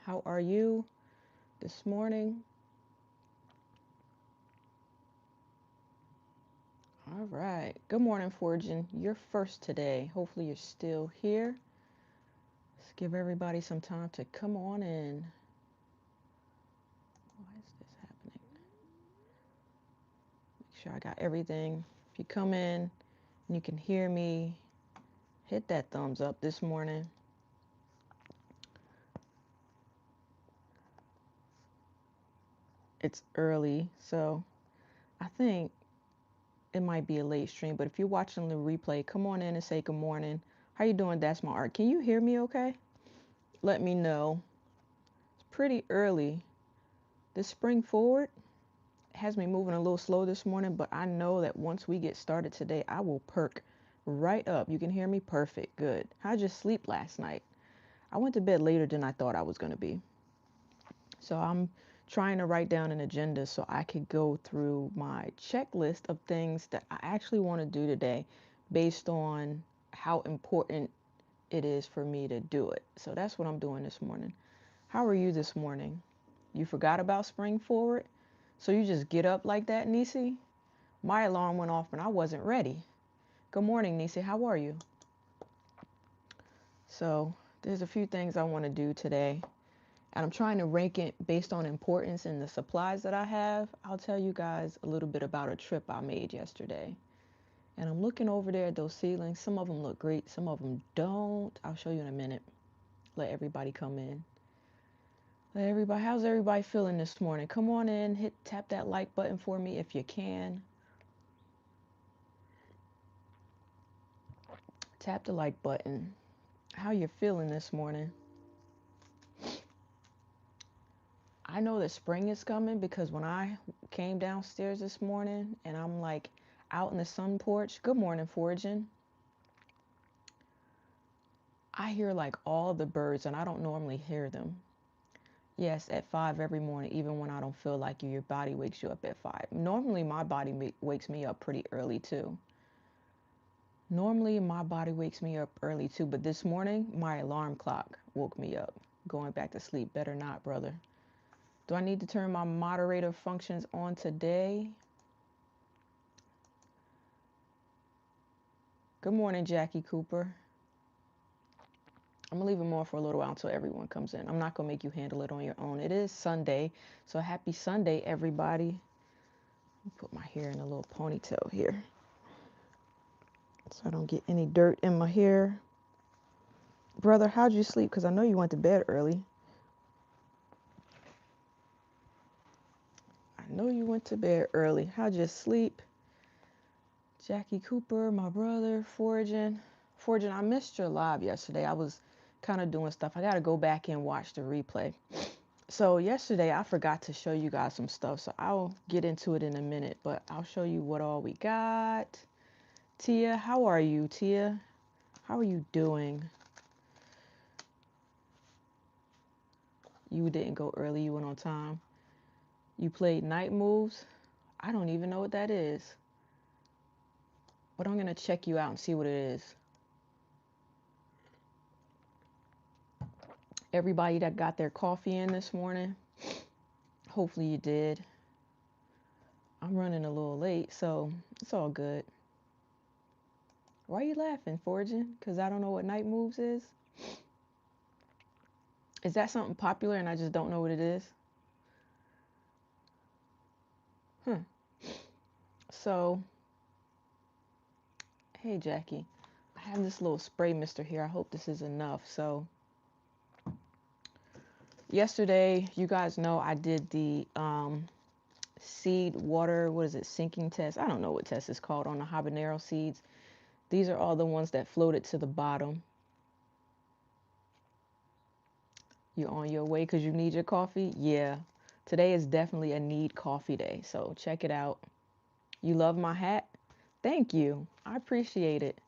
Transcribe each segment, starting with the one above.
How are you this morning? All right. Good morning, Fortune. You're first today. Hopefully, you're still here. Let's give everybody some time to come on in. Why is this happening? Make sure I got everything. If you come in and you can hear me, hit that thumbs up this morning. It's early, so I think it might be a late stream, but if you're watching the replay, come on in and say good morning. How you doing? That's my art. Can you hear me okay? Let me know. It's pretty early. This spring forward has me moving a little slow this morning, but I know that once we get started today, I will perk right up. You can hear me perfect. Good. How'd you sleep last night? I went to bed later than I thought I was going to be. So I'm trying to write down an agenda so I could go through my checklist of things that I actually want to do today based on how important it is for me to do it. So that's what I'm doing this morning. How are you this morning? You forgot about spring forward? So you just get up like that, Nisi? My alarm went off and I wasn't ready. Good morning, Nisi. How are you? So there's a few things I want to do today. And I'm trying to rank it based on importance and the supplies that I have. I'll tell you guys a little bit about a trip I made yesterday. And I'm looking over there at those seedlings. Some of them look great, some of them don't. I'll show you in a minute. Let everybody come in. How's everybody feeling this morning? Come on in, tap that like button for me if you can. Tap the like button. How you feeling this morning? I know that spring is coming because when I came downstairs this morning and I'm like out in the sun porch, good morning, foraging. I hear like all the birds and I don't normally hear them. Yes, at 5 every morning, even when I don't feel like your body wakes you up at 5. Normally, my body wakes me up pretty early too. Normally, my body wakes me up early too, but this morning, my alarm clock woke me up. Going back to sleep, better not, brother. Do I need to turn my moderator functions on today? Good morning, Jackie Cooper. I'm going to leave them on for a little while until everyone comes in. I'm not going to make you handle it on your own. It is Sunday, so happy Sunday, everybody. Put my hair in a little ponytail here so I don't get any dirt in my hair. Brother, how'd you sleep? Because I know you went to bed early. I know you went to bed early. How'd you sleep? Jackie Cooper, my brother, Foraging. Foraging, I missed your live yesterday. I was kind of doing stuff. I got to go back and watch the replay. So yesterday I forgot to show you guys some stuff. So I'll get into it in a minute, but I'll show you what all we got. Tia, how are you, Tia? How are you doing? You didn't go early, you went on time. You played night moves. I don't even know what that is. But I'm going to check you out and see what it is. Everybody that got their coffee in this morning, hopefully you did. I'm running a little late, so it's all good. Why are you laughing, Foraging? Because I don't know what night moves is? Is that something popular and I just don't know what it is? So, hey, Jackie. I have this little spray mister here. I hope this is enough. So, yesterday, you guys know I did the seed water, what is it, sinking test? I don't know what test it's called on the habanero seeds. These are all the ones that floated to the bottom. You on your way because you need your coffee? Yeah. Today is definitely a need coffee day. So check it out. You love my hat? Thank you. I appreciate it.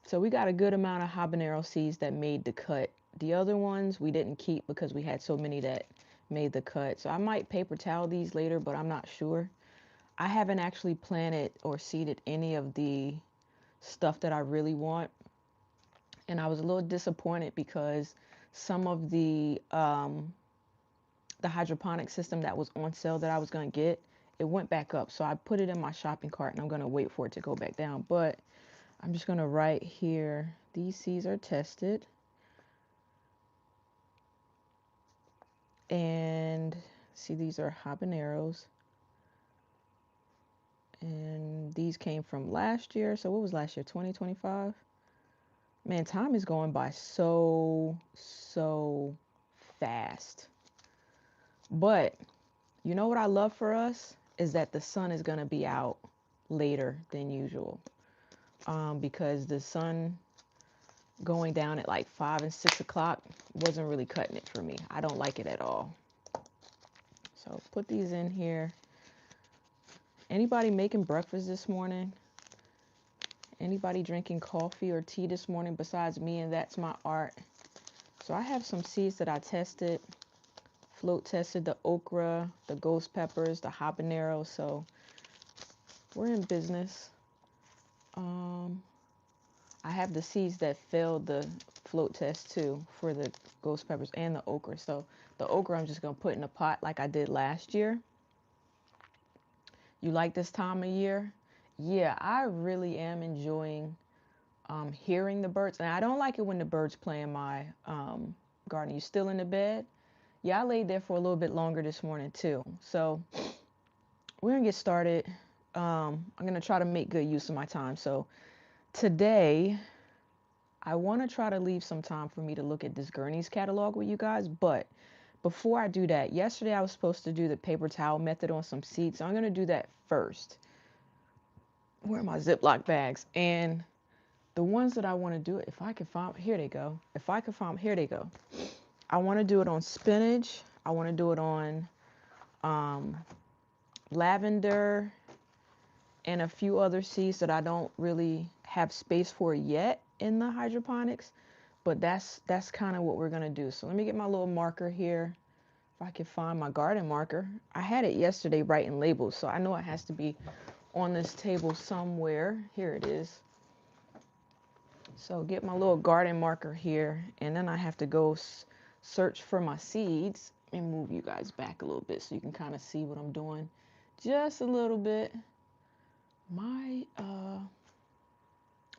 So we got a good amount of habanero seeds that made the cut. The other ones we didn't keep because we had so many that made the cut. So I might paper towel these later, but I'm not sure. I haven't actually planted or seeded any of the stuff that I really want. And I was a little disappointed because some of the hydroponic system that was on sale that I was going to get, it went back up. So I put it in my shopping cart and I'm going to wait for it to go back down. But I'm just going to write here, these seeds are tested. And see, these are habaneros. And these came from last year. So what was last year? 2025? Man, time is going by so fast. But you know what I love for us is that the sun is going to be out later than usual. Because the sun going down at like 5 and 6 o'clock wasn't really cutting it for me. I don't like it at all. So put these in here. Anybody making breakfast this morning? Anybody drinking coffee or tea this morning besides me and That's My Art? So I have some seeds that I tested, float tested, the okra, the ghost peppers, the habanero. So we're in business. I have the seeds that failed the float test too for the ghost peppers and the okra. So the okra I'm just going to put in a pot like I did last year. You like this time of year? Yeah, I really am enjoying hearing the birds. And I don't like it when the birds play in my garden. You still in the bed? Yeah, I laid there for a little bit longer this morning too. So we're going to get started. I'm going to try to make good use of my time. So today, I want to try to leave some time for me to look at this Gurney's catalog with you guys. But before I do that, yesterday I was supposed to do the paper towel method on some seeds. So I'm going to do that first. Where are my Ziploc bags? And the ones that I want to do it, if I can find, here they go. If I can find, here they go. I want to do it on spinach. I want to do it on lavender and a few other seeds that I don't really have space for yet in the hydroponics. But that's kind of what we're going to do. So let me get my little marker here. If I can find my garden marker. I had it yesterday writing labels, so I know it has to be on this table somewhere. Here it is. So get my little garden marker here, and then I have to go search for my seeds and move you guys back a little bit so you can kind of see what I'm doing just a little bit.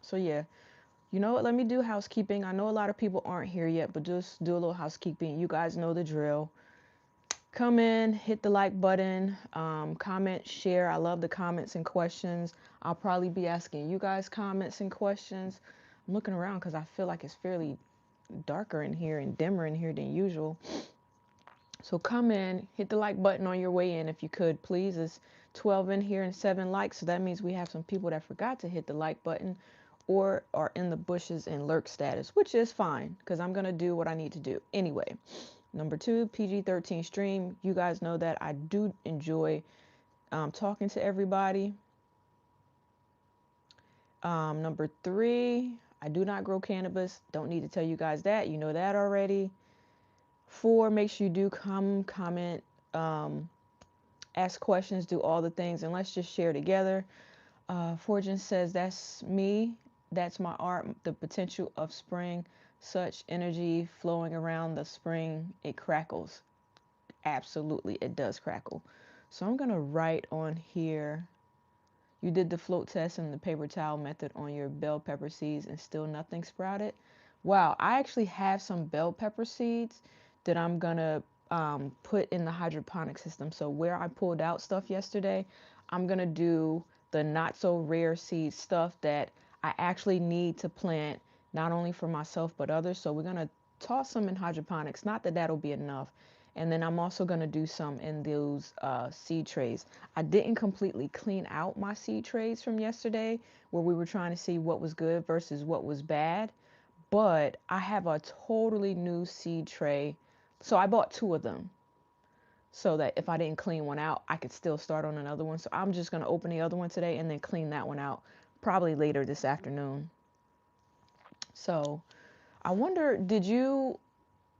So yeah, you know what, let me do housekeeping. I know a lot of people aren't here yet, but just do a little housekeeping. You guys know the drill. Come in, hit the like button, comment, share. I love the comments and questions. I'll probably be asking you guys comments and questions. I'm looking around because I feel like it's fairly darker in here and dimmer in here than usual. So come in, hit the like button on your way in if you could, please. It's 12 in here and 7 likes, so that means we have some people that forgot to hit the like button or are in the bushes in lurk status, which is fine because I'm going to do what I need to do. Anyway, number 2, PG-13 stream. You guys know that I do enjoy talking to everybody. Number 3, I do not grow cannabis. Don't need to tell you guys that. You know that already. 4, make sure you do comment, ask questions, do all the things, and let's just share together. Fortune says, that's me. That's my art. The potential of spring. Such energy flowing around the spring. It crackles. Absolutely, it does crackle. So I'm going to write on here. You did the float test and the paper towel method on your bell pepper seeds and still nothing sprouted. Wow, I actually have some bell pepper seeds that I'm going to put in the hydroponic system. So where I pulled out stuff yesterday, I'm going to do the not so rare seed stuff that I actually need to plant not only for myself but others. So we're going to toss some in hydroponics. Not that that'll be enough. And then I'm also going to do some in those seed trays. I didn't completely clean out my seed trays from yesterday where we were trying to see what was good versus what was bad. But I have a totally new seed tray. So I bought 2 of them so that if I didn't clean one out, I could still start on another one. So I'm just going to open the other one today and then clean that one out probably later this afternoon. So I wonder,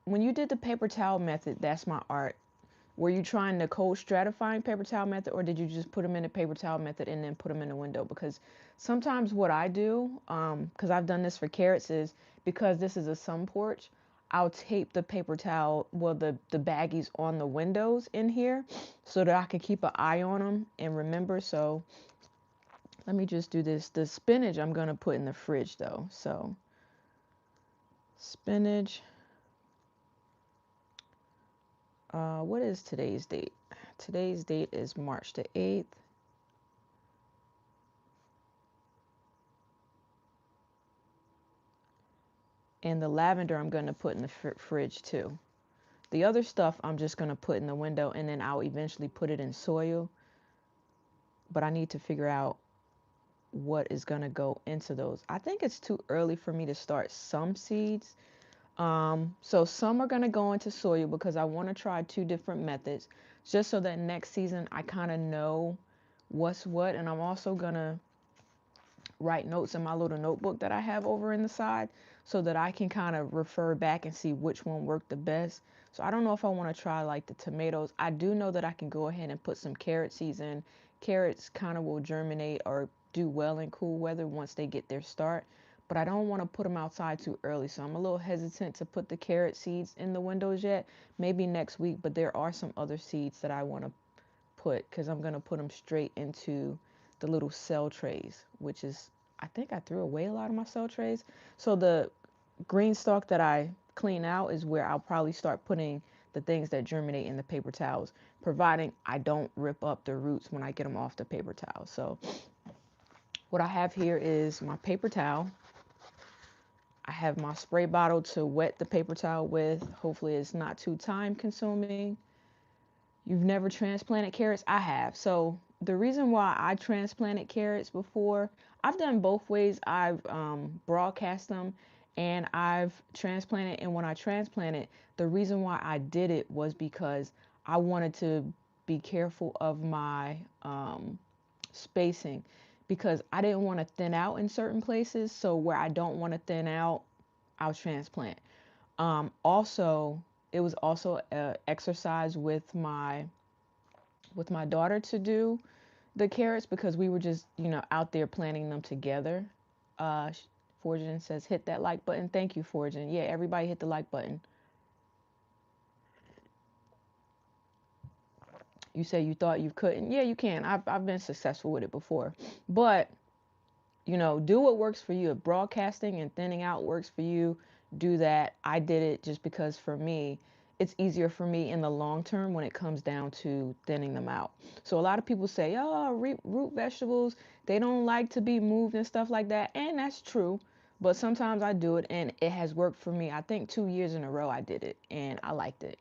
when you did the paper towel method, that's my art, were you trying the cold stratifying paper towel method, or did you just put them in the paper towel method and then put them in the window? Because sometimes what I do, because I've done this for carrots, is because this is a sun porch, I'll tape the paper towel, well, the baggies on the windows in here so that I can keep an eye on them and remember. So let me just do this. The spinach I'm going to put in the fridge though. So spinach, what is today's date? Today's date is March the 8th. And the lavender I'm going to put in the fridge too. The other stuff I'm just going to put in the window, and then I'll eventually put it in soil. But I need to figure out what is going to go into those. I think it's too early for me to start some seeds. So some are going to go into soil because I want to try 2 different methods just so that next season I kind of know what's what. And I'm also going to write notes in my little notebook that I have over in the side so that I can kind of refer back and see which one worked the best. So I don't know if I want to try like the tomatoes. I do know that I can go ahead and put some carrot seeds in. Carrots kind of will germinate or do well in cool weather once they get their start, but I don't want to put them outside too early. So I'm a little hesitant to put the carrot seeds in the windows yet. Maybe next week, but there are some other seeds that I want to put because I'm going to put them straight into the little cell trays, which is, I think I threw away a lot of my cell trays. So the green stalk that I clean out is where I'll probably start putting the things that germinate in the paper towels, providing I don't rip up the roots when I get them off the paper towel. So what I have here is my paper towel. I have my spray bottle to wet the paper towel with. Hopefully it's not too time consuming. You've never transplanted carrots? I have. So the reason why I transplanted carrots before, I've done both ways. I've broadcast them and I've transplanted. And when I transplanted, the reason why I did it was because I wanted to be careful of my spacing because I didn't want to thin out in certain places. So where I don't want to thin out, I'll transplant. Also, it was also an exercise with my daughter to do the carrots because we were just, out there planting them together. Uh, Fortune says, hit that like button. Thank you, Fortune. Yeah, everybody hit the like button. You say you thought you couldn't. Yeah, you can. I've been successful with it before. But, do what works for you. If broadcasting and thinning out works for you, do that. I did it just because for me, it's easier for me in the long term when it comes down to thinning them out. So a lot of people say, oh, root vegetables, they don't like to be moved and stuff like that. And that's true. But sometimes I do it and it has worked for me. I think 2 years in a row I did it and I liked it.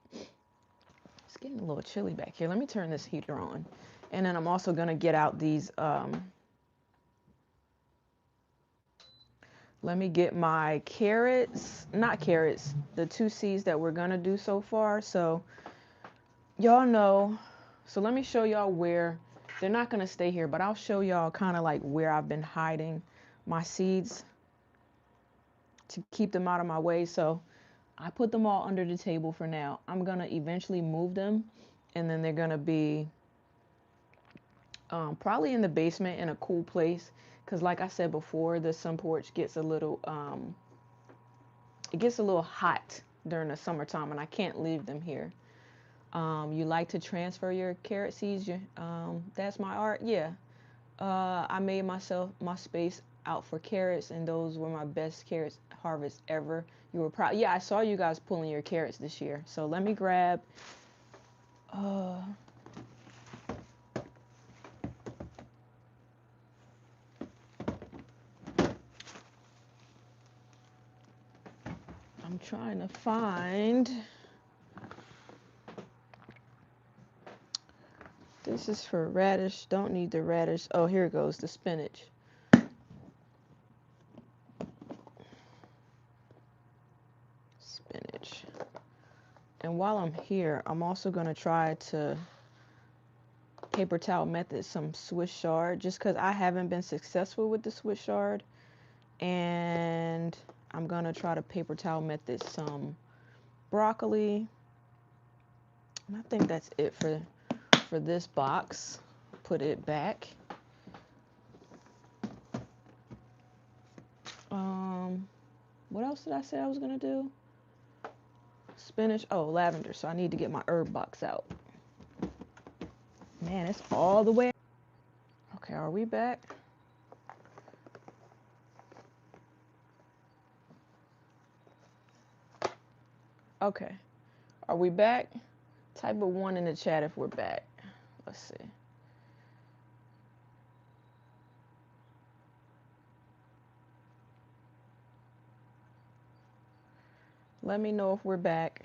It's getting a little chilly back here. Let me turn this heater on. And then I'm also going to get out these, let me get my carrots, not carrots, the 2 seeds that we're going to do so far. So y'all know, so let me show y'all where, they're not going to stay here, but I'll show y'all kind of like where I've been hiding my seeds to keep them out of my way. So I put them all under the table for now. I'm going to eventually move them and then they're going to be probably in the basement in a cool place. Because like I said before, the sun porch gets a little, it gets a little hot during the summertime and I can't leave them here. You like to transfer your carrot seeds? That's my art. Yeah. I made myself my space out for carrots and those were my best carrots harvest ever. You were proud. Yeah, I saw you guys pulling your carrots this year. So let me grab, I'm trying to find, this is for radish, don't need the radish. Oh, here it goes, the spinach. Spinach. And while I'm here, I'm also going to try to paper towel method some Swiss chard just because I haven't been successful with the Swiss chard. And I'm going to try to paper towel method some broccoli. And I think that's it for this box. Put it back. What else did I say I was going to do? spinach. Oh, lavender. So I need to get my herb box out. Man, it's all the way. Okay, are we back? Okay, are we back? Type a 1 in the chat if we're back. Let's see. Let me know if we're back.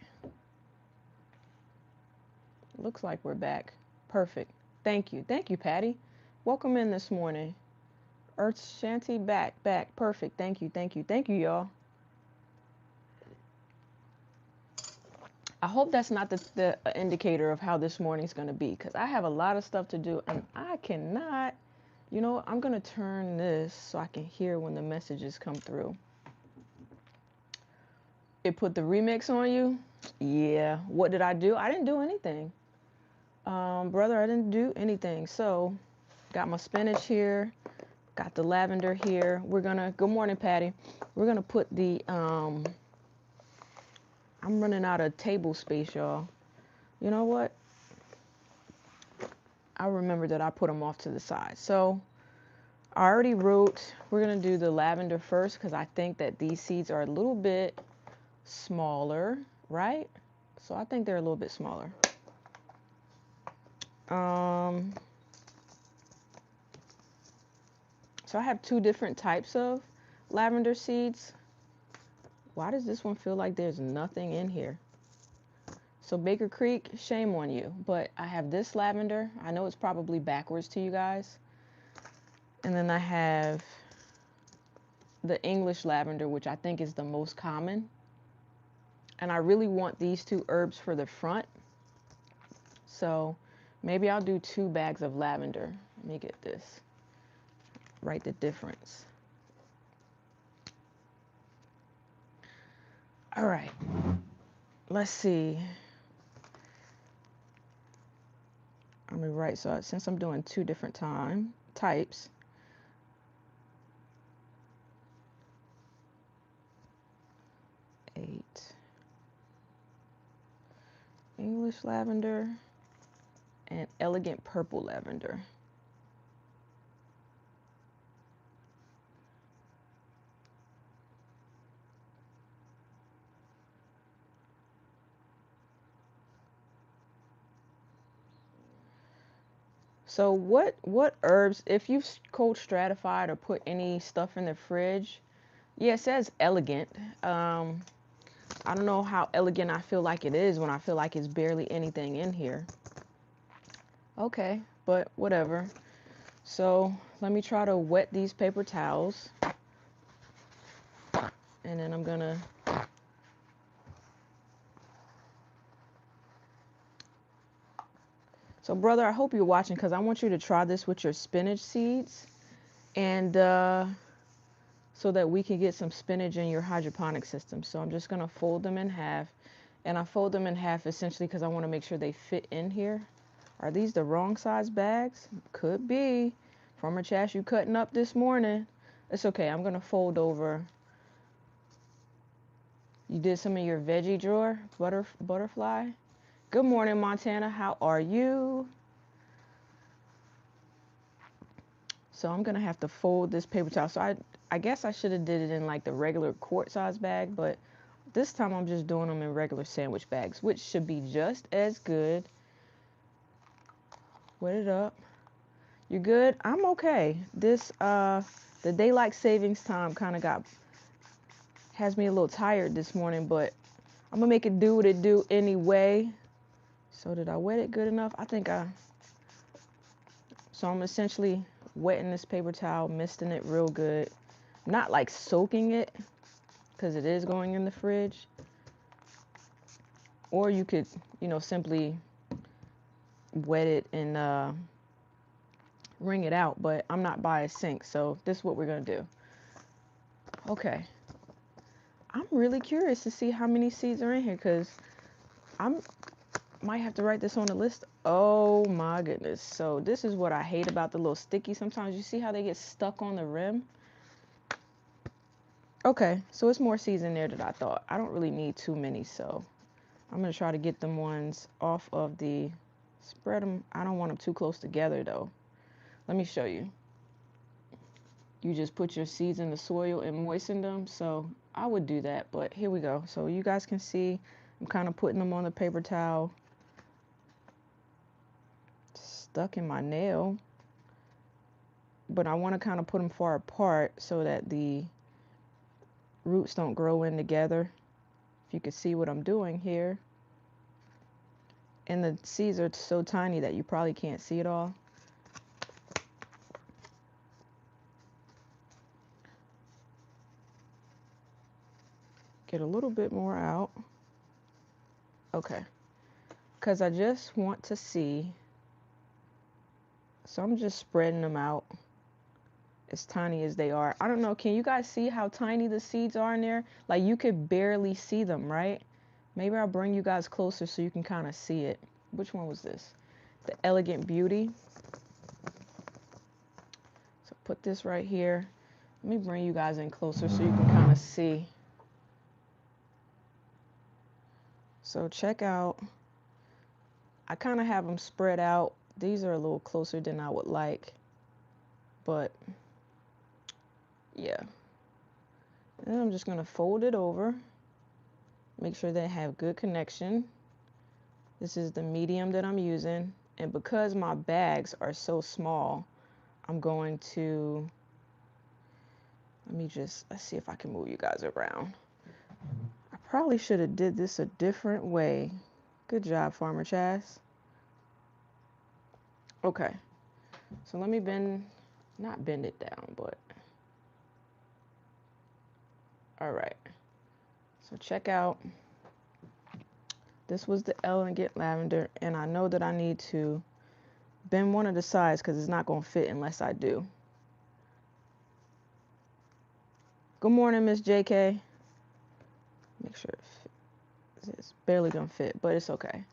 Looks like we're back. Perfect. Thank you. Thank you, Patty. Welcome in this morning. Earth Shanty back. Perfect. Thank you. Thank you. Thank you, y'all. I hope that's not the indicator of how this morning's going to be, because I have a lot of stuff to do and I cannot, you know, I'm going to turn this so I can hear when the messages come through. It put the remix on you? Yeah. What did I do? I didn't do anything. Brother, I didn't do anything. So, got my spinach here. Got the lavender here. We're going to, good morning, Patty. We're going to put the, I'm running out of table space, y'all. You know what? I remember that I put them off to the side. So, I already wrote, we're going to do the lavender first because I think that these seeds are a little bit smaller, right? So I think they're a little bit smaller. So I have 2 different types of lavender seeds. Why does this one feel like there's nothing in here? So Baker Creek, shame on you, but I have this lavender. I know it's probably backwards to you guys. And then I have the English lavender, which I think is the most common. And I really want these 2 herbs for the front. So maybe I'll do 2 bags of lavender. Let me get this. Write the difference. All right. Let's see. I'm gonna write, so since I'm doing 2 different types, eight English lavender and elegant purple lavender. So what herbs, if you've cold stratified or put any stuff in the fridge, yeah, it says elegant. I don't know how elegant I feel like it is when I feel like it's barely anything in here. Okay, but whatever. So let me try to wet these paper towels. And then I'm gonna So brother, I hope you're watching because I want you to try this with your spinach seeds, and so that we can get some spinach in your hydroponic system. So I'm just gonna fold them in half, and I fold them in half essentially because I want to make sure they fit in here. Are these the wrong size bags? Could be. Farmer Chash, you cutting up this morning. It's okay. I'm gonna fold over. You did some of your veggie drawer, butterfly. Good morning, Montana. How are you? So I'm gonna have to fold this paper towel. So I guess I should have did it in like the regular quart size bag, but this time I'm just doing them in regular sandwich bags, which should be just as good. Wet it up. You good? I'm okay. This the daylight savings time kind of has me a little tired this morning, but I'm gonna make it do what it do anyway. So did I wet it good enough? I think so I'm essentially wetting this paper towel, misting it real good. Not like soaking it, because it is going in the fridge. Or you could, you know, simply wet it and wring it out, but I'm not by a sink, so this is what we're gonna do. Okay. I'm really curious to see how many seeds are in here, because might have to write this on the list. Oh my goodness. So this is what I hate about the little sticky. Sometimes you see how they get stuck on the rim. Okay, so it's more seeds in there than I thought. I don't really need too many, so I'm going to try to get them ones off of the, spread them. I don't want them too close together though. Let me show you. You just put your seeds in the soil and moisten them. So I would do that, but here we go. So you guys can see I'm kind of putting them on the paper towel. Stuck in my nail. But I want to kind of put them far apart so that the roots don't grow in together. If you can see what I'm doing here. And the seeds are so tiny that you probably can't see it all. Get a little bit more out. Okay. Because I just want to see. So I'm just spreading them out as tiny as they are. I don't know. Can you guys see how tiny the seeds are in there? Like you could barely see them, right? Maybe I'll bring you guys closer so you can kind of see it. Which one was this? The Elegant Beauty. So put this right here. Let me bring you guys in closer so you can kind of see. So check out. I kind of have them spread out. These are a little closer than I would like. But yeah. And I'm just going to fold it over. Make sure they have good connection. This is the medium that I'm using. And because my bags are so small, I'm going to, let's see if I can move you guys around. I probably should have did this a different way. Good job, Farmer Chaz. Okay. So let me not bend it down, but. All right. So check out. This was the Elegant Lavender, and I know that I need to bend one of the sides because it's not going to fit unless I do. Good morning, Miss JK. Make sure it fits. It's barely going to fit, but it's okay.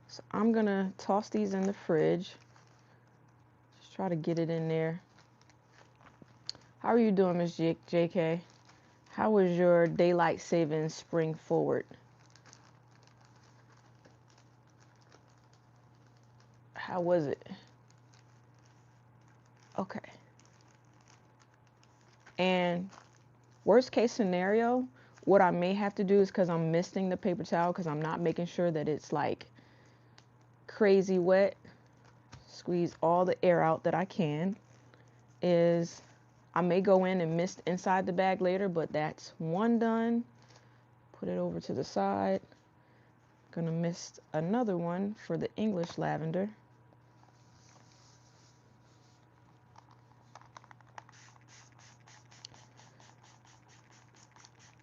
So I'm going to toss these in the fridge. Just try to get it in there. How are you doing, Miss JK? How was your daylight savings spring forward? How was it? Okay. And worst case scenario, what I may have to do is because I'm misting the paper towel because I'm not making sure that it's like crazy wet, squeeze all the air out that I can, is I may go in and mist inside the bag later, but that's one done. Put it over to the side. Gonna mist another one for the English lavender.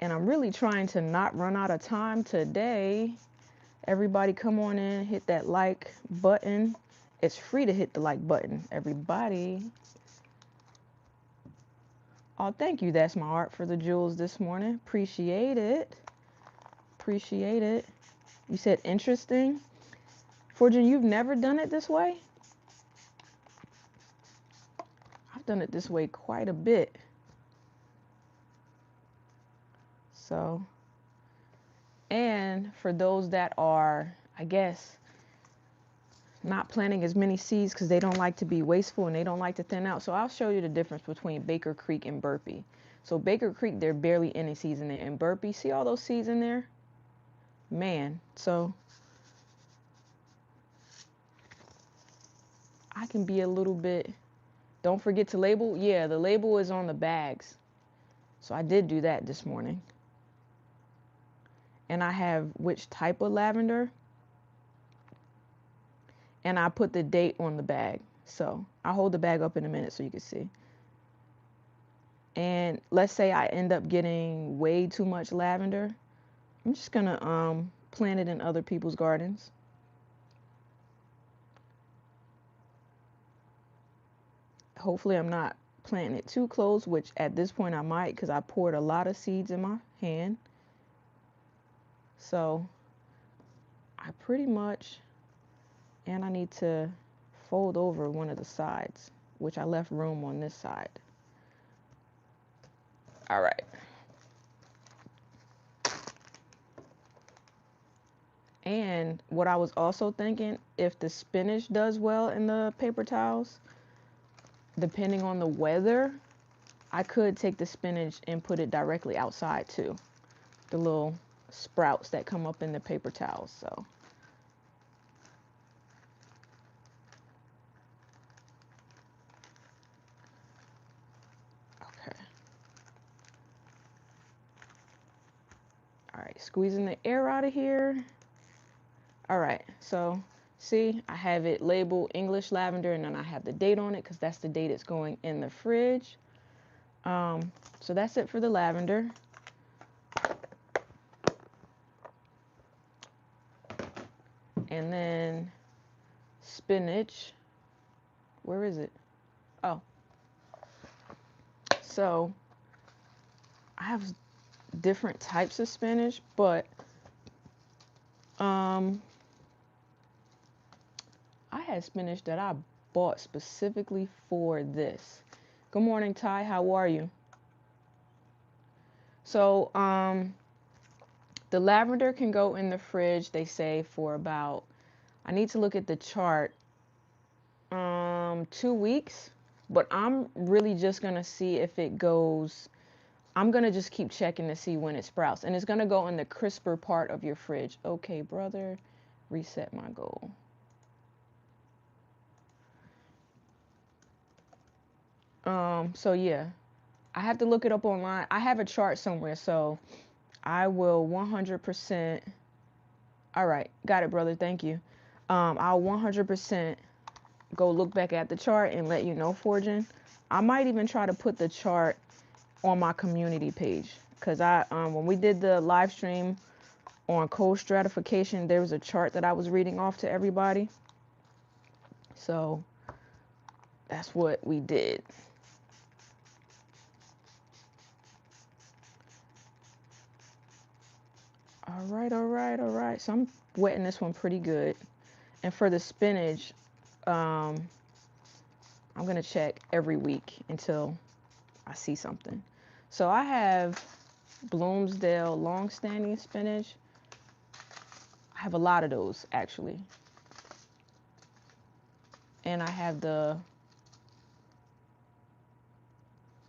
And I'm really trying to not run out of time today. Everybody come on in, hit that like button. It's free to hit the like button, everybody. Oh, thank you. That's my art for the jewels this morning. Appreciate it. Appreciate it. You said interesting. Fortune, you've never done it this way? I've done it this way quite a bit. So, and for those that are, I guess, not planting as many seeds because they don't like to be wasteful and they don't like to thin out. So I'll show you the difference between Baker Creek and Burpee. So Baker Creek, there are barely any seeds in there. And Burpee, see all those seeds in there? Man, so I can be a little bit, don't forget to label. Yeah, the label is on the bags. So I did do that this morning. And I have which type of lavender. And I put the date on the bag. So I'll hold the bag up in a minute so you can see. And let's say I end up getting way too much lavender. I'm just going to plant it in other people's gardens. Hopefully I'm not planting it too close, which at this point I might because I poured a lot of seeds in my hand. So I pretty much, and I need to fold over one of the sides, which I left room on this side. All right. And what I was also thinking, if the spinach does well in the paper towels, depending on the weather, I could take the spinach and put it directly outside too. The little sprouts that come up in the paper towels. So okay. All right, squeezing the air out of here. All right, so see, I have it labeled English lavender, and then I have the date on it because that's the date it's going in the fridge. So that's it for the lavender. And then spinach. Where is it? Oh. So I have different types of spinach, but I had spinach that I bought specifically for this. Good morning, Ty. How are you? So, the lavender can go in the fridge, they say, for about, I need to look at the chart, 2 weeks, but I'm really just going to see if it goes, I'm going to just keep checking to see when it sprouts, and it's going to go in the crisper part of your fridge. Okay, brother, reset my goal. So yeah, I have to look it up online. I have a chart somewhere, so I will 100%. All right, got it, brother. Thank you. I'll 100% go look back at the chart and let you know, Fortune. I might even try to put the chart on my community page because when we did the live stream on cold stratification, there was a chart that I was reading off to everybody. So that's what we did. All right, all right, all right. So I'm wetting this one pretty good. And for the spinach, I'm going to check every week until I see something. So I have Bloomsdale long-standing spinach. I have a lot of those, actually. And I have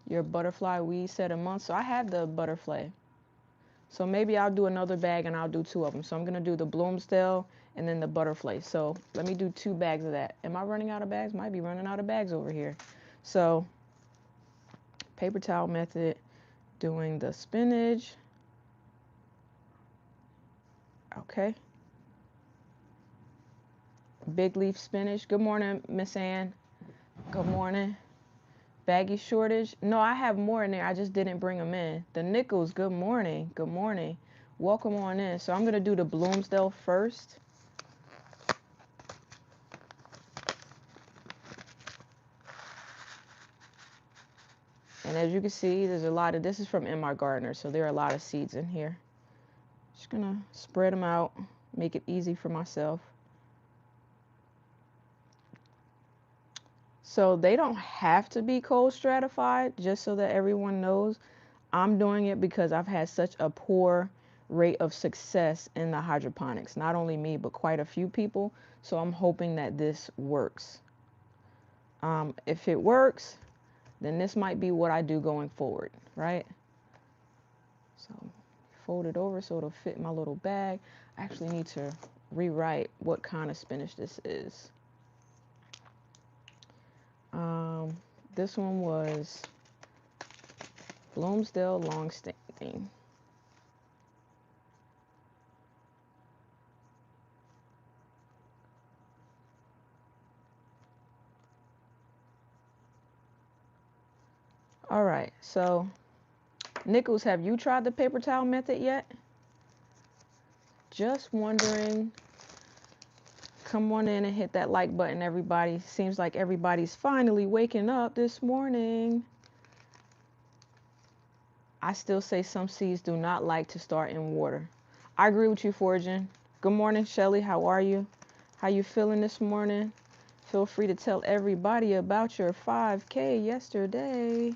your butterfly weed set a month. So I have the butterfly. So maybe I'll do another bag and I'll do 2 of them. So I'm going to do the Bloomsdale and then the butterfly. So let me do 2 bags of that. Am I running out of bags? Might be running out of bags over here. So paper towel method, doing the spinach. Okay. Big leaf spinach. Good morning, Miss Ann. Good morning. Baggy shortage. No, I have more in there. I just didn't bring them in. The Nichols. Good morning. Good morning. Welcome on in. So I'm going to do the Bloomsdale first. And as you can see, there's a lot of, this is from MR Gardner, so there are a lot of seeds in here. Just going to spread them out, make it easy for myself. So they don't have to be cold stratified, just so that everyone knows. I'm doing it because I've had such a poor rate of success in the hydroponics. Not only me, but quite a few people. So I'm hoping that this works. If it works, then this might be what I do going forward, right? So fold it over so it'll fit my little bag. I actually need to rewrite what kind of spinach this is. This one was Bloomsdale long-standing. All right, so Nichols, have you tried the paper towel method yet? Just wondering. Come on in and hit that like button, everybody. Seems like everybody's finally waking up this morning. I still say some seeds do not like to start in water. I agree with you, Fortune. Good morning, Shelly. How are you? How you feeling this morning? Feel free to tell everybody about your 5K yesterday.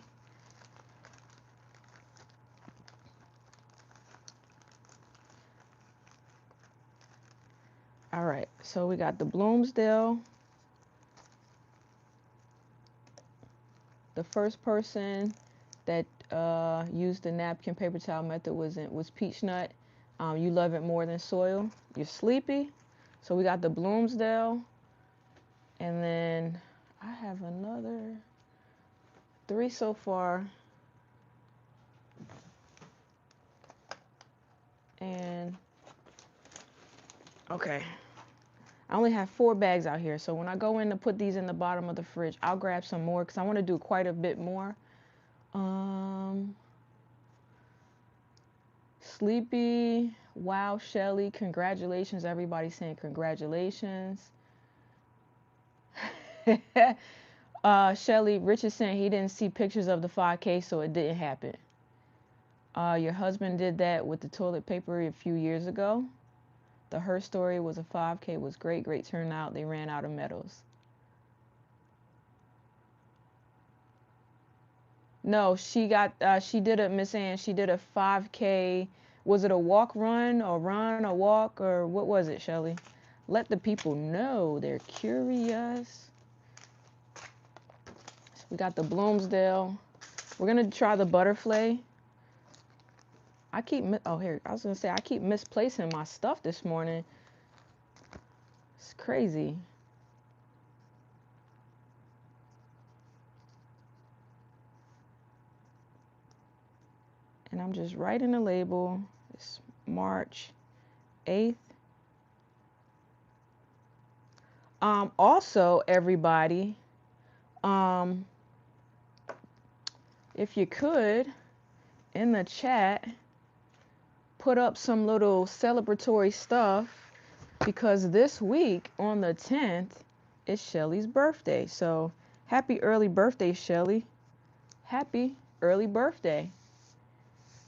All right, so we got the Bloomsdale. The first person that used the napkin paper towel method was Peach Nut. You love it more than soil. You're sleepy. So we got the Bloomsdale. And then I have another 3 so far. And okay. I only have 4 bags out here. So when I go in to put these in the bottom of the fridge, I'll grab some more because I want to do quite a bit more. Sleepy. Wow, Shelly. Congratulations. Everybody's saying congratulations. Shelly, Rich is saying he didn't see pictures of the 5K, so it didn't happen. Your husband did that with the toilet paper a few years ago. Her story was a 5K, was great turnout. They ran out of medals. No, she did a, Miss Ann, she did a 5K. Was it a walk, run, or walk, or what was it, Shelly? Let the people know. They're curious. We got the Bloomsdale. We're going to try the butterfly. I was going to say, I keep misplacing my stuff this morning. It's crazy. And I'm just writing the label. It's March 8th. Also, everybody, if you could, in the chat, put up some little celebratory stuff, because this week on the 10th is Shelly's birthday. So happy early birthday, Shelly. Happy early birthday.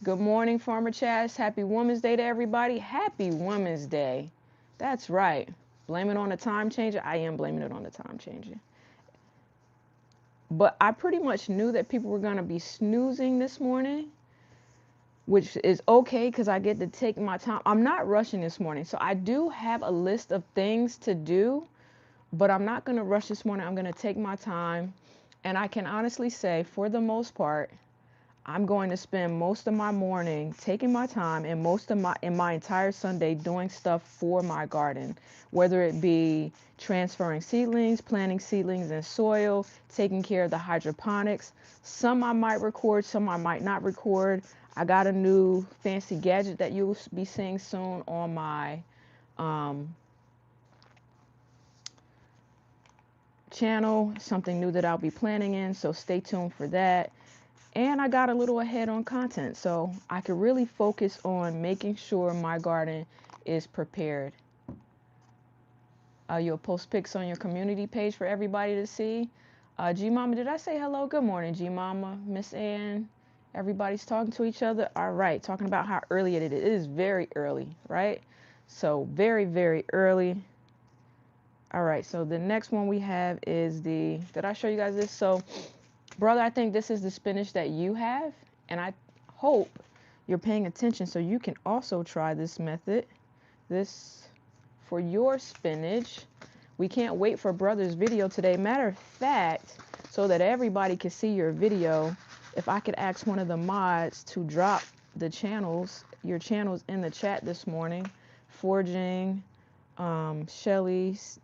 Good morning, Farmer Chaz. Happy Women's Day to everybody. Happy Women's Day. That's right. Blame it on the time changer. I am blaming it on the time changer. But I pretty much knew that people were going to be snoozing this morning, which is okay because I get to take my time. I'm not rushing this morning. So I do have a list of things to do, but I'm not going to rush this morning. I'm going to take my time. And I can honestly say, for the most part, I'm going to spend most of my morning taking my time and my entire Sunday doing stuff for my garden, whether it be transferring seedlings, planting seedlings in soil, taking care of the hydroponics. Some I might record, some I might not record. I got a new fancy gadget that you'll be seeing soon on my channel, something new that I'll be planning in, so stay tuned for that. And I got a little ahead on content, so I could really focus on making sure my garden is prepared. You'll post pics on your community page for everybody to see. G Mama, did I say hello? Good morning, G Mama, Miss Ann. Everybody's talking to each other. All right, talking about how early it is. It is very early, right? So very, very early. All right, so the next one we have is did I show you guys this? So, brother, I think this is the spinach that you have, and I hope you're paying attention so you can also try this method. This for your spinach. We can't wait for brother's video today. Matter of fact, so that everybody can see your video, if I could ask one of the mods to drop the channels, your channels in the chat this morning. Forging, Shelly's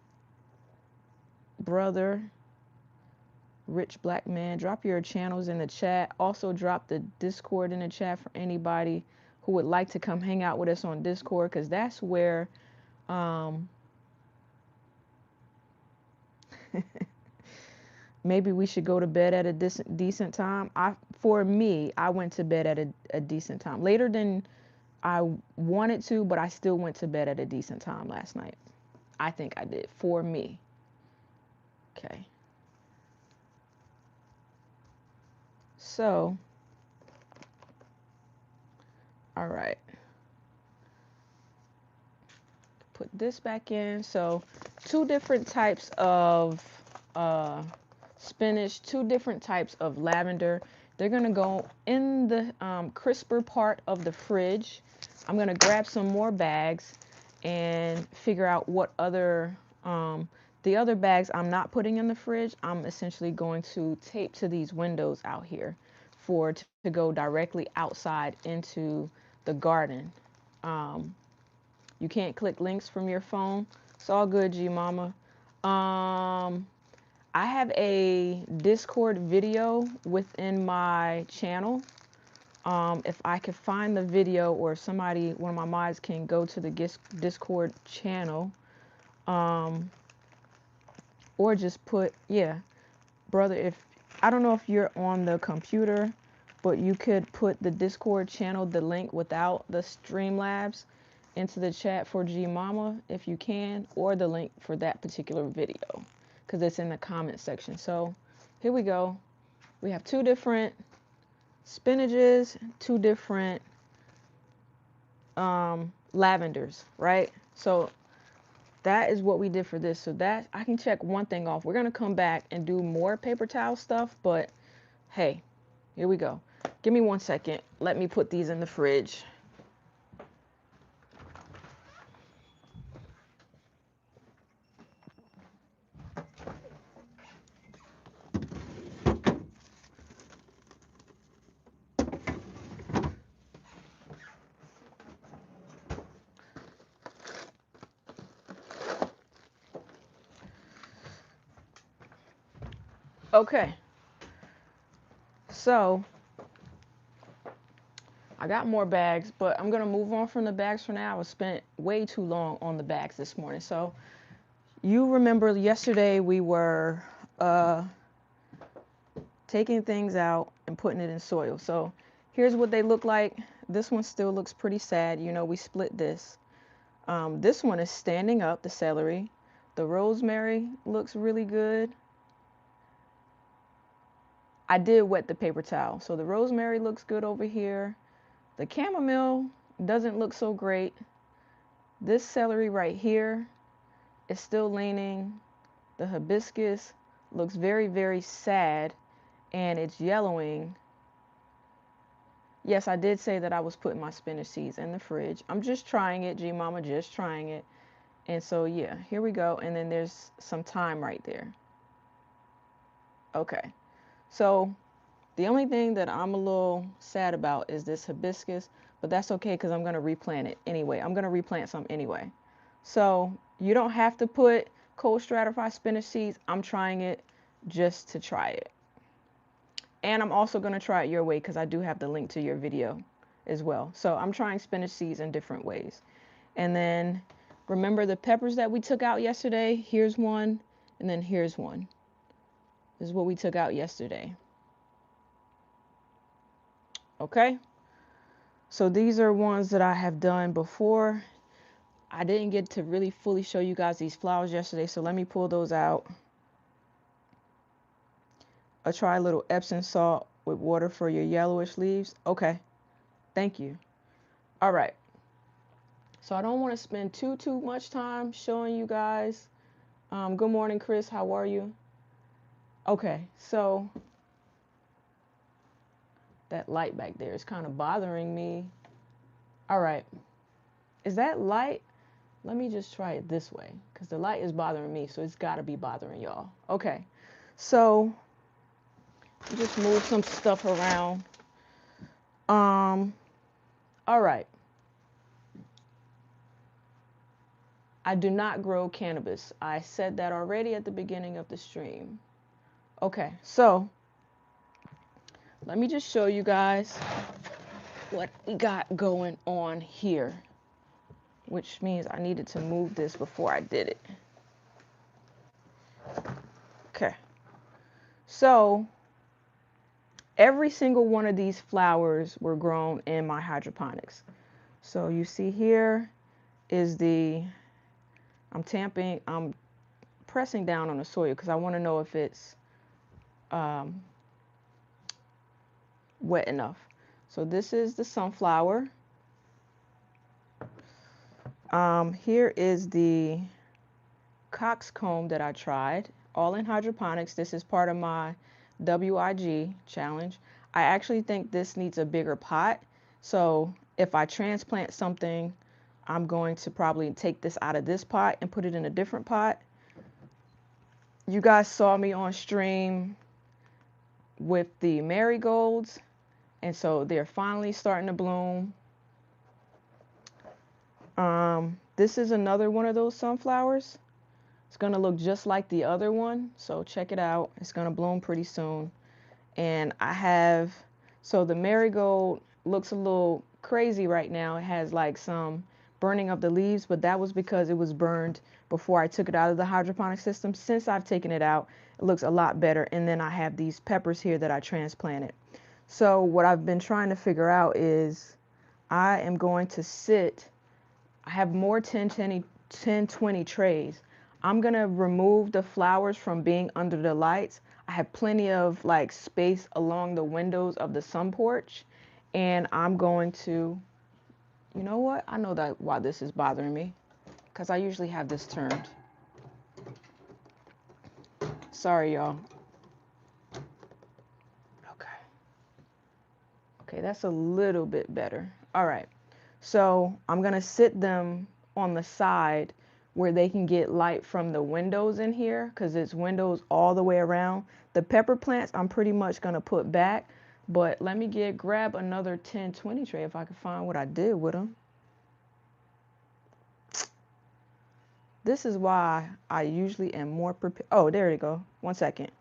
brother, Rich Black Man, drop your channels in the chat. Also drop the Discord in the chat for anybody who would like to come hang out with us on Discord, because that's where maybe we should go to bed at a decent time. For me, I went to bed at a decent time. Later than I wanted to, but I still went to bed at a decent time last night. I think I did, for me. Okay. So, all right. Put this back in. So, 2 different types of spinach, 2 different types of lavender. They're going to go in the crisper part of the fridge. I'm going to grab some more bags. and figure out what other, the other bags I'm not putting in the fridge, I'm essentially going to tape to these windows out here to go directly outside into the garden. You can't click links from your phone. It's all good, G Mama. I have a Discord video within my channel. If I could find the video, or somebody, one of my mods can go to the Discord channel, or just put, yeah, brother, if, I don't know if you're on the computer, but you could put the Discord channel, the link without the Streamlabs, into the chat for G Mama if you can, or the link for that particular video, because it's in the comment section. So here we go. We have two different spinaches, two different lavenders, right? So that is what we did for this. So that, I can check one thing off. We're going to come back and do more paper towel stuff, but hey, here we go. Give me 1 second. Let me put these in the fridge. Okay, so I got more bags, but I'm gonna move on from the bags for now. I spent way too long on the bags this morning. So you remember yesterday we were taking things out and putting it in soil. So here's what they look like. This one still looks pretty sad. You know, we split this. This one is standing up, the celery. The rosemary looks really good. I did wet the paper towel. So the rosemary looks good over here. The chamomile doesn't look so great. This celery right here is still leaning. The hibiscus looks very, very sad, and it's yellowing. Yes, I did say that I was putting my spinach seeds in the fridge. I'm just trying it, G Mama, just trying it. And so, yeah, here we go. And then there's some thyme right there. Okay. So the only thing that I'm a little sad about is this hibiscus, but that's okay because I'm going to replant it anyway. I'm going to replant some anyway. So you don't have to put cold stratified spinach seeds. I'm trying it just to try it. And I'm also going to try it your way because I do have the link to your video as well. So I'm trying spinach seeds in different ways. And then remember the peppers that we took out yesterday? Here's one, and then here's one. This is what we took out yesterday. Okay, so these are ones that I have done before. I didn't get to really fully show you guys these flowers yesterday, so let me pull those out. I'll try a little Epsom salt with water for your yellowish leaves. Okay, thank you. All right, so I don't want to spend too much time showing you guys. Good morning, Chris. How are you? Okay, so that light back there is kind of bothering me. All right, is that light? Let me just try it this way because the light is bothering me, so it's got to be bothering y'all. Okay, so just move some stuff around. All right. I do not grow cannabis. I said that already at the beginning of the stream. Okay, so let me just show you guys what we got going on here, which means I needed to move this before I did it. Okay, so every single one of these flowers were grown in my hydroponics. So you see here is I'm pressing down on the soil because I want to know if it's wet enough. So this is the sunflower. Here is the coxcomb that I tried, all in hydroponics. This is part of my WIG challenge. I actually think this needs a bigger pot. So if I transplant something I'm going to probably take this out of this pot and put it in a different pot. You guys saw me on stream with the marigolds, and so they're finally starting to bloom. This is another one of those sunflowers. It's gonna look just like the other one, so check it out. It's gonna bloom pretty soon. And I have, so the marigold looks a little crazy right now. It has like some burning of the leaves, but that was because it was burned before I took it out of the hydroponic system. Since I've taken it out, it looks a lot better. And then I have these peppers here that I transplanted. So what I've been trying to figure out is I am going to I have more 10-20 trays. I'm going to remove the flowers from being under the lights. I have plenty of like space along the windows of the sun porch, and I'm going to, you know what? I know that why this is bothering me, because I usually have this turned. Sorry, y'all. Okay, that's a little bit better. All right. So I'm going to sit them on the side where they can get light from the windows in here, because it's windows all the way around. The pepper plants I'm pretty much going to put back, but let me grab another 10-20 tray if I can find what I did with them. This is why I usually am more prepared. Oh, there you go. 1 second.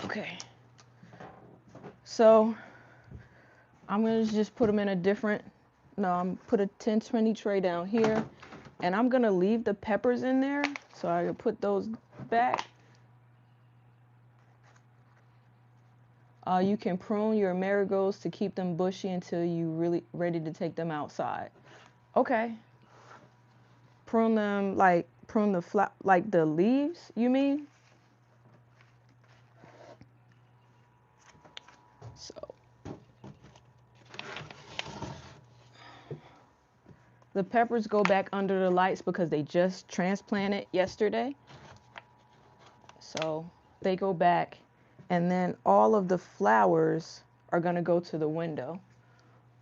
Okay. So I'm going to just put them in a different, no, I'm put a 10-20 tray down here, and I'm going to leave the peppers in there so I can put those back. You can prune your marigolds to keep them bushy until you're really ready to take them outside. Okay. Prune them, like prune the like the leaves, you mean? So the peppers go back under the lights because they just transplanted yesterday. So they go back, and then all of the flowers are going to go to the window.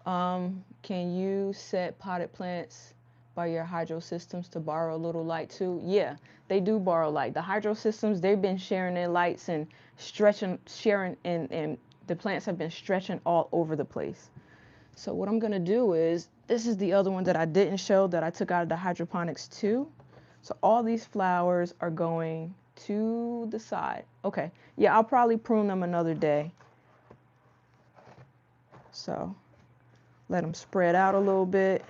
Can you set potted plants by your hydro systems to borrow a little light too? Yeah, they do borrow light. The hydro systems, they've been sharing their lights and sharing, and the plants have been stretching all over the place. So what I'm going to do is, this is the other one that I didn't show that I took out of the hydroponics too. So all these flowers are going to the side. Okay, yeah, I'll probably prune them another day. So let them spread out a little bit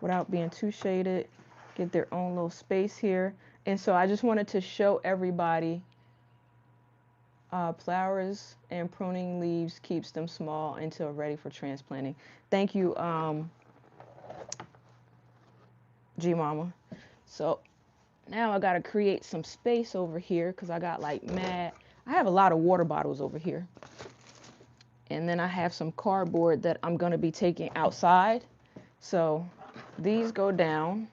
without being too shaded, get their own little space here. And so I just wanted to show everybody flowers and pruning leaves keeps them small until ready for transplanting. Thank you, G Mama. So now I gotta create some space over here because I got like I have a lot of water bottles over here. And then I have some cardboard that I'm gonna be taking outside. So these go down.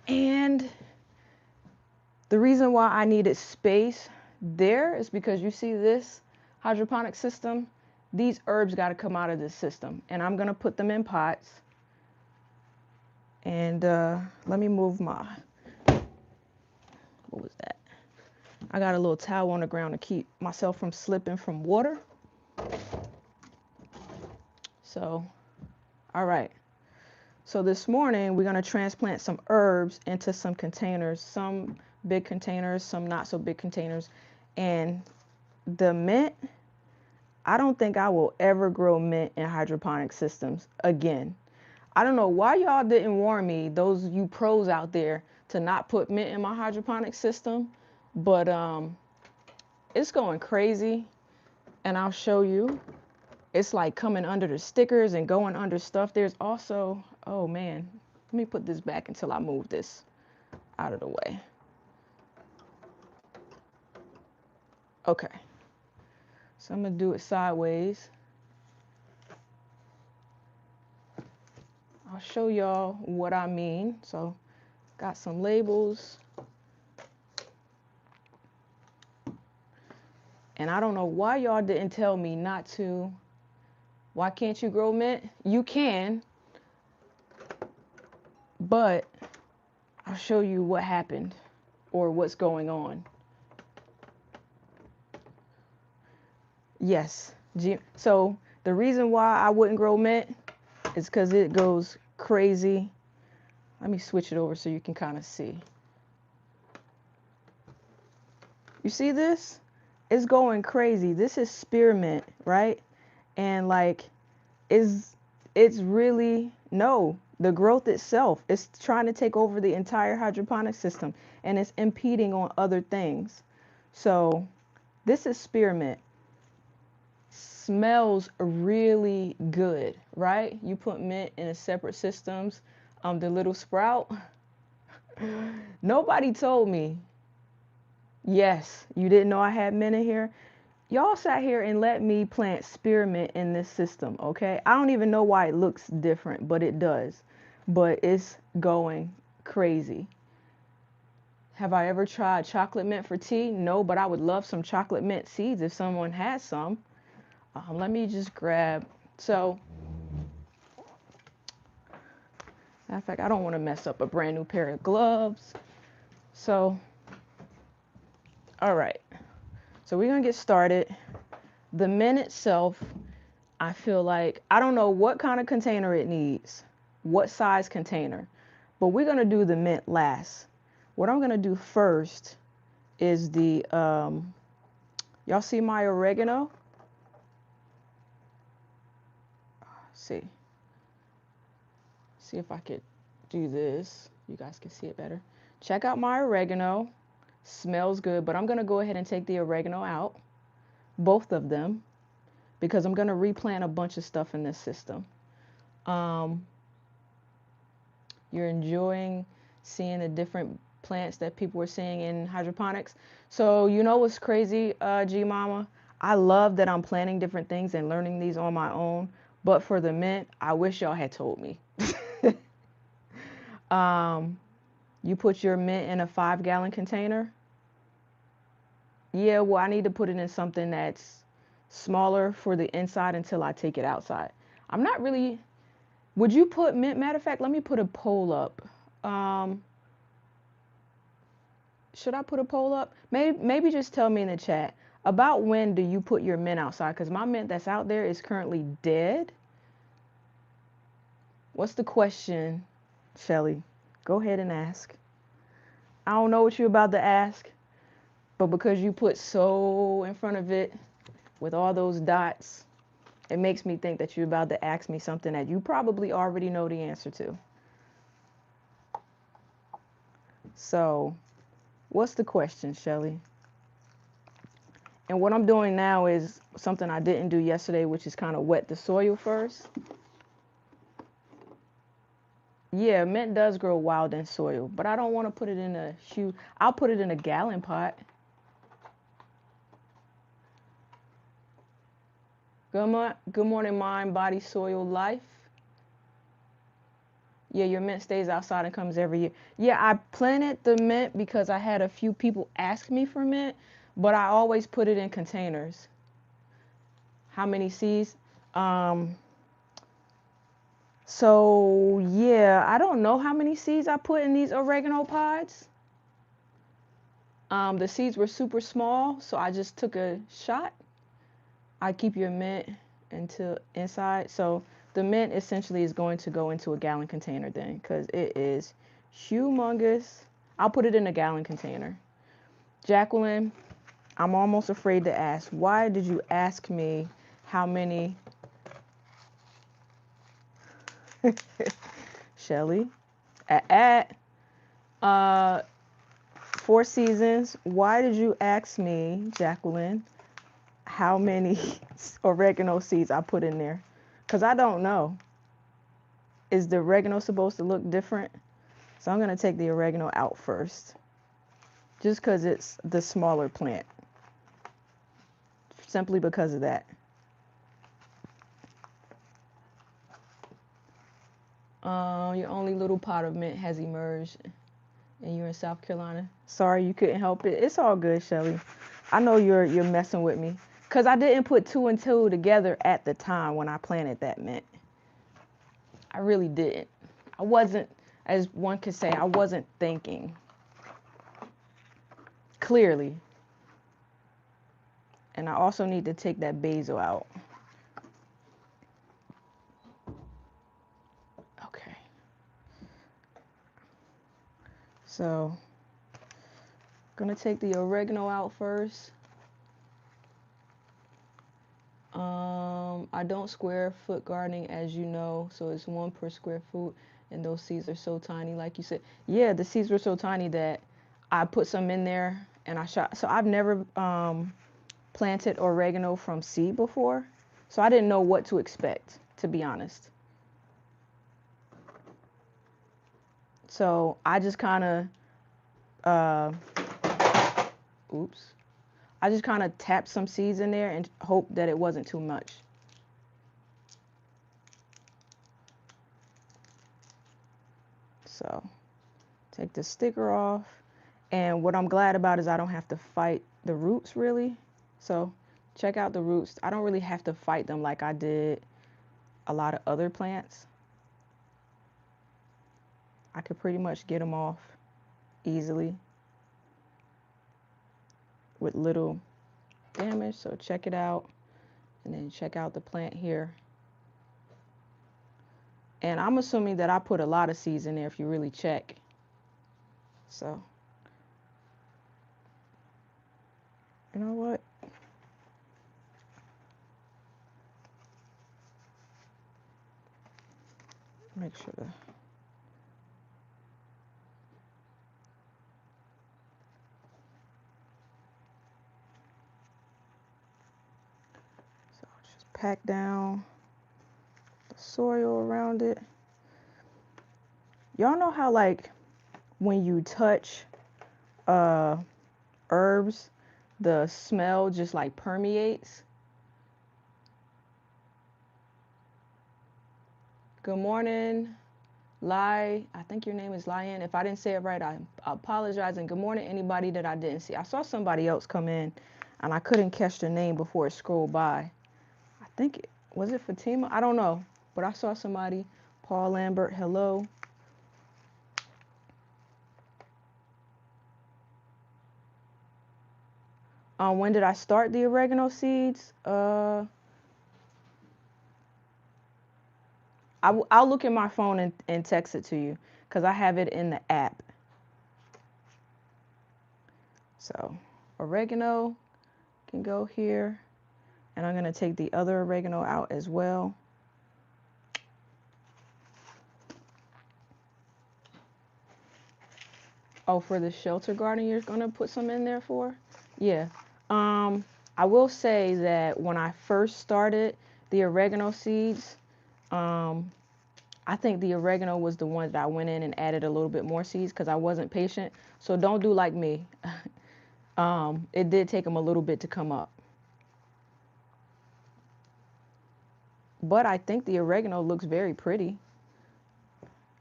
And the reason why I needed space there is because you see this hydroponic system, these herbs got to come out of this system, and I'm going to put them in pots. And let me move what was that? I got a little towel on the ground to keep myself from slipping from water. So, all right. So this morning, we're going to transplant some herbs into some containers, some big containers, some not so big containers. And the mint, I don't think I will ever grow mint in hydroponic systems again. I don't know why y'all didn't warn me, those you pros out there, to not put mint in my hydroponic system. But it's going crazy, and I'll show you. It's like coming under the stickers and going under stuff. There's also, oh man, let me put this back until I move this out of the way. Okay, so I'm gonna do it sideways. I'll show y'all what I mean. So Got some labels. And I don't know why y'all didn't tell me not to. Why can't you grow mint? You can, but I'll show you what happened or what's going on. Yes. So the reason why I wouldn't grow mint is because it goes crazy. Let me switch it over so you can kind of see. You see this? It's going crazy. This is spearmint, right? And like, it's really, no, the growth itself is trying to take over the entire hydroponic system, and it's impeding on other things. So this is spearmint. Smells really good, right? You put mint in a separate systems. The little sprout. Nobody told me. Yes, you didn't know I had mint in here. Y'all sat here and let me plant spearmint in this system, okay? I don't even know why it looks different, but it does. But it's going crazy. Have I ever tried chocolate mint for tea? No, but I would love some chocolate mint seeds if someone has some. Let me just grab. So, matter of fact, I don't want to mess up a brand new pair of gloves. So, all right. So we're going to get started. The mint itself, I feel like, I don't know what kind of container it needs, what size container, but we're going to do the mint last. What I'm going to do first is the, y'all see my oregano? See if I could do this. You guys can see it better. Check out my oregano. Smells good, but I'm going to go ahead and take the oregano out, both of them, because I'm going to replant a bunch of stuff in this system. You're enjoying seeing the different plants that people are seeing in hydroponics. So you know what's crazy, G Mama? I love that I'm planting different things and learning these on my own. But for the mint, I wish y'all had told me. You put your mint in a 5-gallon container. Yeah, well, I need to put it in something that's smaller for the inside until I take it outside. I'm not really. Would you put mint? Matter of fact, let me put a poll up. Should I put a poll up? Maybe just tell me in the chat about when do you put your mint outside? Because my mint that's out there is currently dead. What's the question, Shelly? Go ahead and ask. I don't know what you're about to ask, but because you put so in front of it with all those dots, it makes me think that you're about to ask me something that you probably already know the answer to. So, what's the question, Shelly? And what I'm doing now is something I didn't do yesterday, which is kind of wet the soil first. Yeah, mint does grow wild in soil, but I don't want to put it in a huge. I'll put it in a gallon pot. Good morning, mind, body, soil, life. Yeah, your mint stays outside and comes every year. Yeah, I planted the mint because I had a few people ask me for mint, but I always put it in containers. How many seeds? So yeah, I don't know how many seeds I put in these oregano pods. The seeds were super small, so I just took a shot. I keep your mint until inside. So the mint essentially is going to go into a gallon container then, because it is humongous. I'll put it in a gallon container. Jacqueline, I'm almost afraid to ask. Why did you ask me how many? Shelly, at 4 seasons. Why did you ask me, Jacqueline, how many oregano seeds I put in there? Because I don't know. Is the oregano supposed to look different? So I'm going to take the oregano out first, just because it's the smaller plant, simply because of that. Your only little pot of mint has emerged. And you're in South Carolina. Sorry you couldn't help it. It's all good, Shelly. I know you're messing with me. Cause I didn't put two and two together at the time when I planted that mint. I really didn't. I wasn't, as one could say, I wasn't thinking clearly. And I also need to take that basil out. Okay. So, gonna take the oregano out first. I don't square foot gardening, as you know, so it's 1 per square foot, and those seeds are so tiny, like you said. Yeah, the seeds were so tiny that I put some in there and I shot. So I've never planted oregano from seed before, so I didn't know what to expect, to be honest. So I just kind of, uh, oops, I just kind of tapped some seeds in there and hope that it wasn't too much. So take the sticker off. And what I'm glad about is I don't have to fight the roots really. So check out the roots. I don't really have to fight them like I did a lot of other plants. I could pretty much get them off easily with little damage. So check it out, and then check out the plant here. And I'm assuming that I put a lot of seeds in there if you really check. So, you know what? Make sure to. So just pack down the soil around it. Y'all know how, like, when you touch herbs, the smell just like permeates? Good morning, Lai. I think your name is Lyan. If I didn't say it right, I apologize. And good morning, anybody that I didn't see. I saw somebody else come in, and I couldn't catch the name before it scrolled by. I think was it Fatima? I don't know, but I saw somebody. Paul Lambert, hello. When did I start the oregano seeds? I'll look at my phone and text it to you because I have it in the app. So oregano can go here, and I'm going to take the other oregano out as well. Oh, for the shelter garden, you're going to put some in there for? Yeah. I will say that when I first started the oregano seeds, I think the oregano was the one that I went in and added a little bit more seeds because I wasn't patient. So don't do like me. It did take them a little bit to come up. But I think the oregano looks very pretty.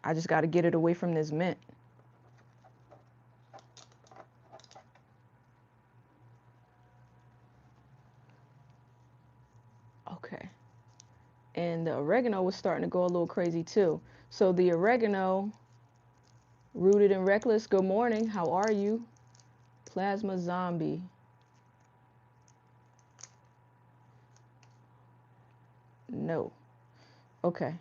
I just got to get it away from this mint. Okay. And the oregano was starting to go a little crazy too. So the oregano, rooted and reckless, good morning. How are you? Plasma zombie. No. Okay.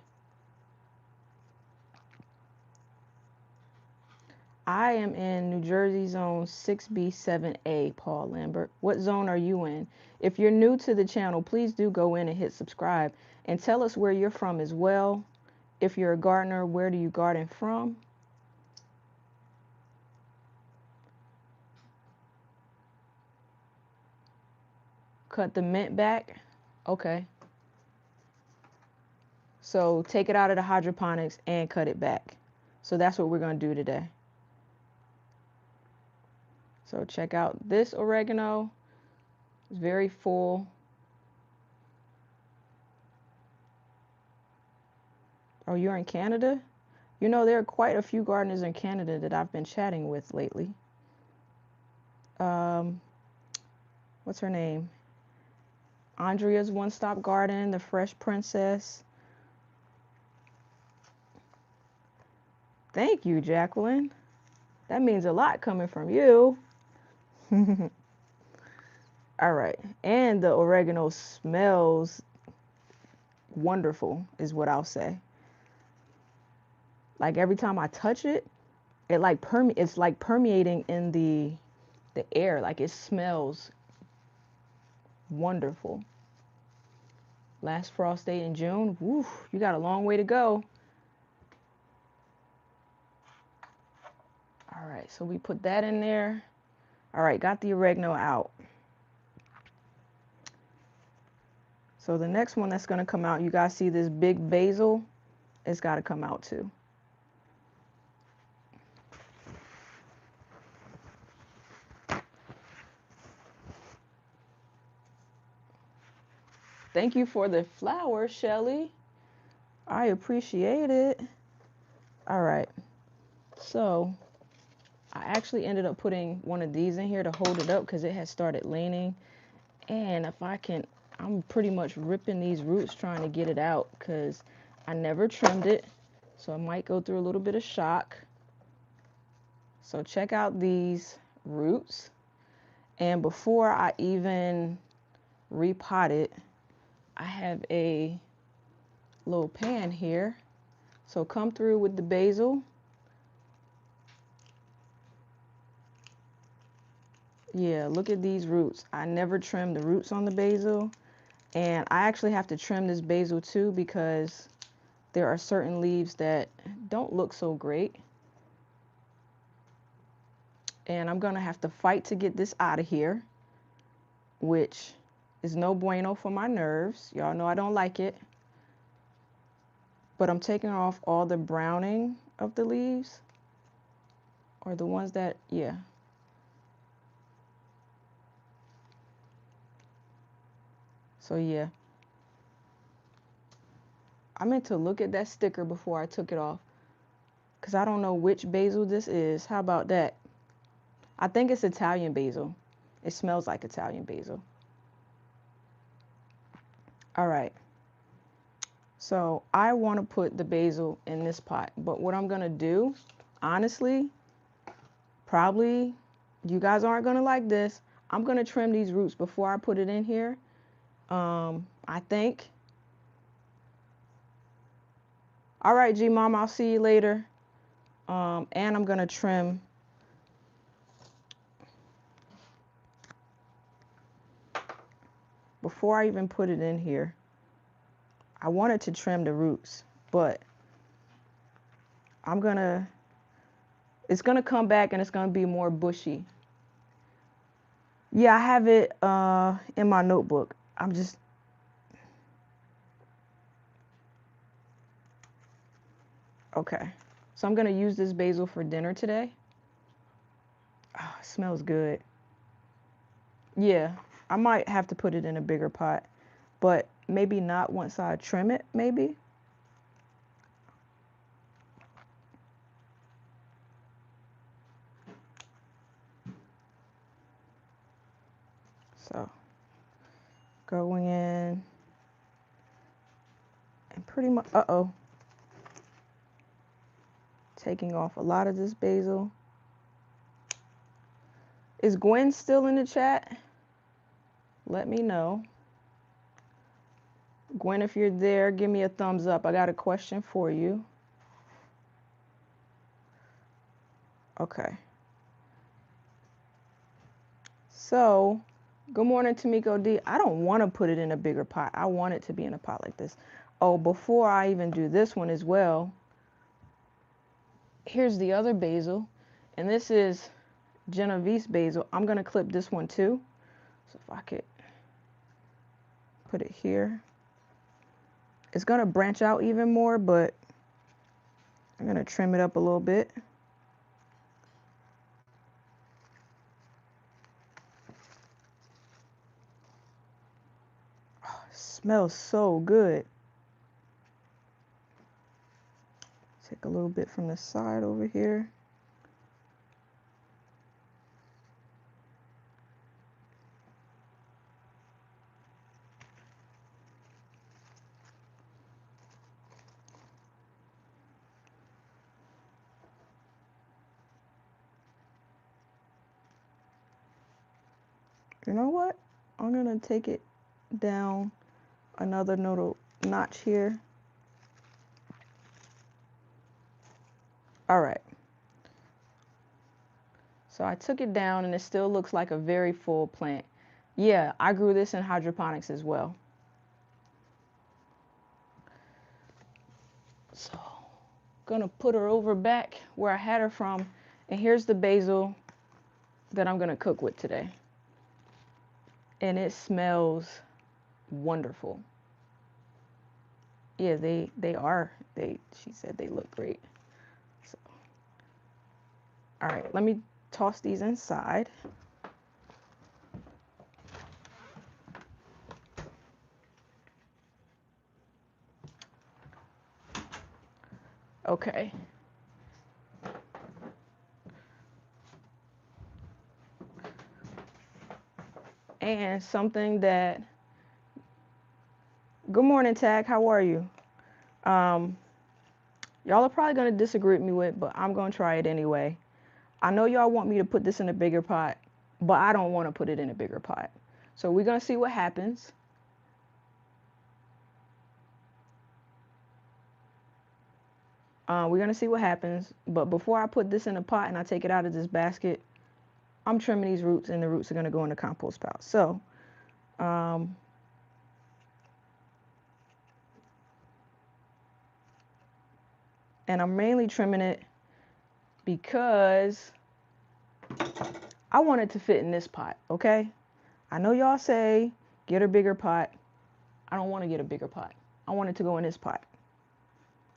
I am in New Jersey zone 6B7A, Paul Lambert. What zone are you in? If you're new to the channel, please do go in and hit subscribe and tell us where you're from as well. If you're a gardener, where do you garden from? Cut the mint back. Okay. So take it out of the hydroponics and cut it back. So that's what we're going to do today. So check out this oregano. It's very full. Oh, you're in Canada? You know, there are quite a few gardeners in Canada that I've been chatting with lately. Um, what's her name? Andrea's One Stop Garden, the Fresh Princess. Thank you, Jacqueline. That means a lot coming from you. All right. And the oregano smells wonderful, is what I'll say. Like every time I touch it, it's like permeating in the air. Like it smells wonderful. Last frost day in June. Woo, you got a long way to go. All right, so we put that in there. All right, got the oregano out. So the next one that's going to come out, you guys see this big basil? It's got to come out too. Thank you for the flowers, Shelly. I appreciate it. All right, so I actually ended up putting one of these in here to hold it up because it has started leaning. And if I can, I'm pretty much ripping these roots trying to get it out because I never trimmed it. So I might go through a little bit of shock. So check out these roots. And before I even repot it, I have a little pan here. So come through with the basil. Yeah, look at these roots. I never trimmed the roots on the basil. And I actually have to trim this basil too because there are certain leaves that don't look so great. And I'm going to have to fight to get this out of here, which is no bueno for my nerves. Y'all know I don't like it. But I'm taking off all the browning of the leaves, or the ones that, yeah. So yeah. I meant to look at that sticker before I took it off, because I don't know which basil this is. How about that? I think it's Italian basil. It smells like Italian basil. All right. So I want to put the basil in this pot, but what I'm going to do, honestly, probably you guys aren't going to like this. I'm going to trim these roots before I put it in here. I think. All right, G Mom, I'll see you later. And I'm going to trim. Before I even put it in here, I wanted to trim the roots, but it's going to come back and it's going to be more bushy. Yeah, I have it in my notebook. Okay. So I'm going to use this basil for dinner today. Oh, it smells good. Yeah, I might have to put it in a bigger pot, but maybe not once I trim it, maybe. So going in and pretty much, taking off a lot of this basil. Is Gwen still in the chat? Let me know. Gwen, if you're there, give me a thumbs up. I got a question for you. Okay. So, good morning, Tamiko D. I don't want to put it in a bigger pot. I want it to be in a pot like this. Oh, before I even do this one as well, here's the other basil. And this is Genovese basil. I'm going to clip this one too. So if I could put it here. It's going to branch out even more, but I'm going to trim it up a little bit. Oh, it smells so good. Take a little bit from the side over here. You know what? I'm gonna take it down another notch here. All right. So I took it down and it still looks like a very full plant. Yeah, I grew this in hydroponics as well. So gonna put her over back where I had her from. And here's the basil that I'm gonna cook with today. And it smells wonderful. Yeah, she said they look great. So, all right, let me toss these inside. Okay. And something that, good morning, Tag, how are you? Y'all are probably gonna disagree with me but I'm gonna try it anyway. I know y'all want me to put this in a bigger pot, but I don't want to put it in a bigger pot. So we're gonna see what happens. We're gonna see what happens, but before I put this in a pot and I take it out of this basket, I'm trimming these roots and the roots are gonna go in the compost pile. So, and I'm mainly trimming it because I want it to fit in this pot, okay? I know y'all say get a bigger pot. I don't want to get a bigger pot. I want it to go in this pot.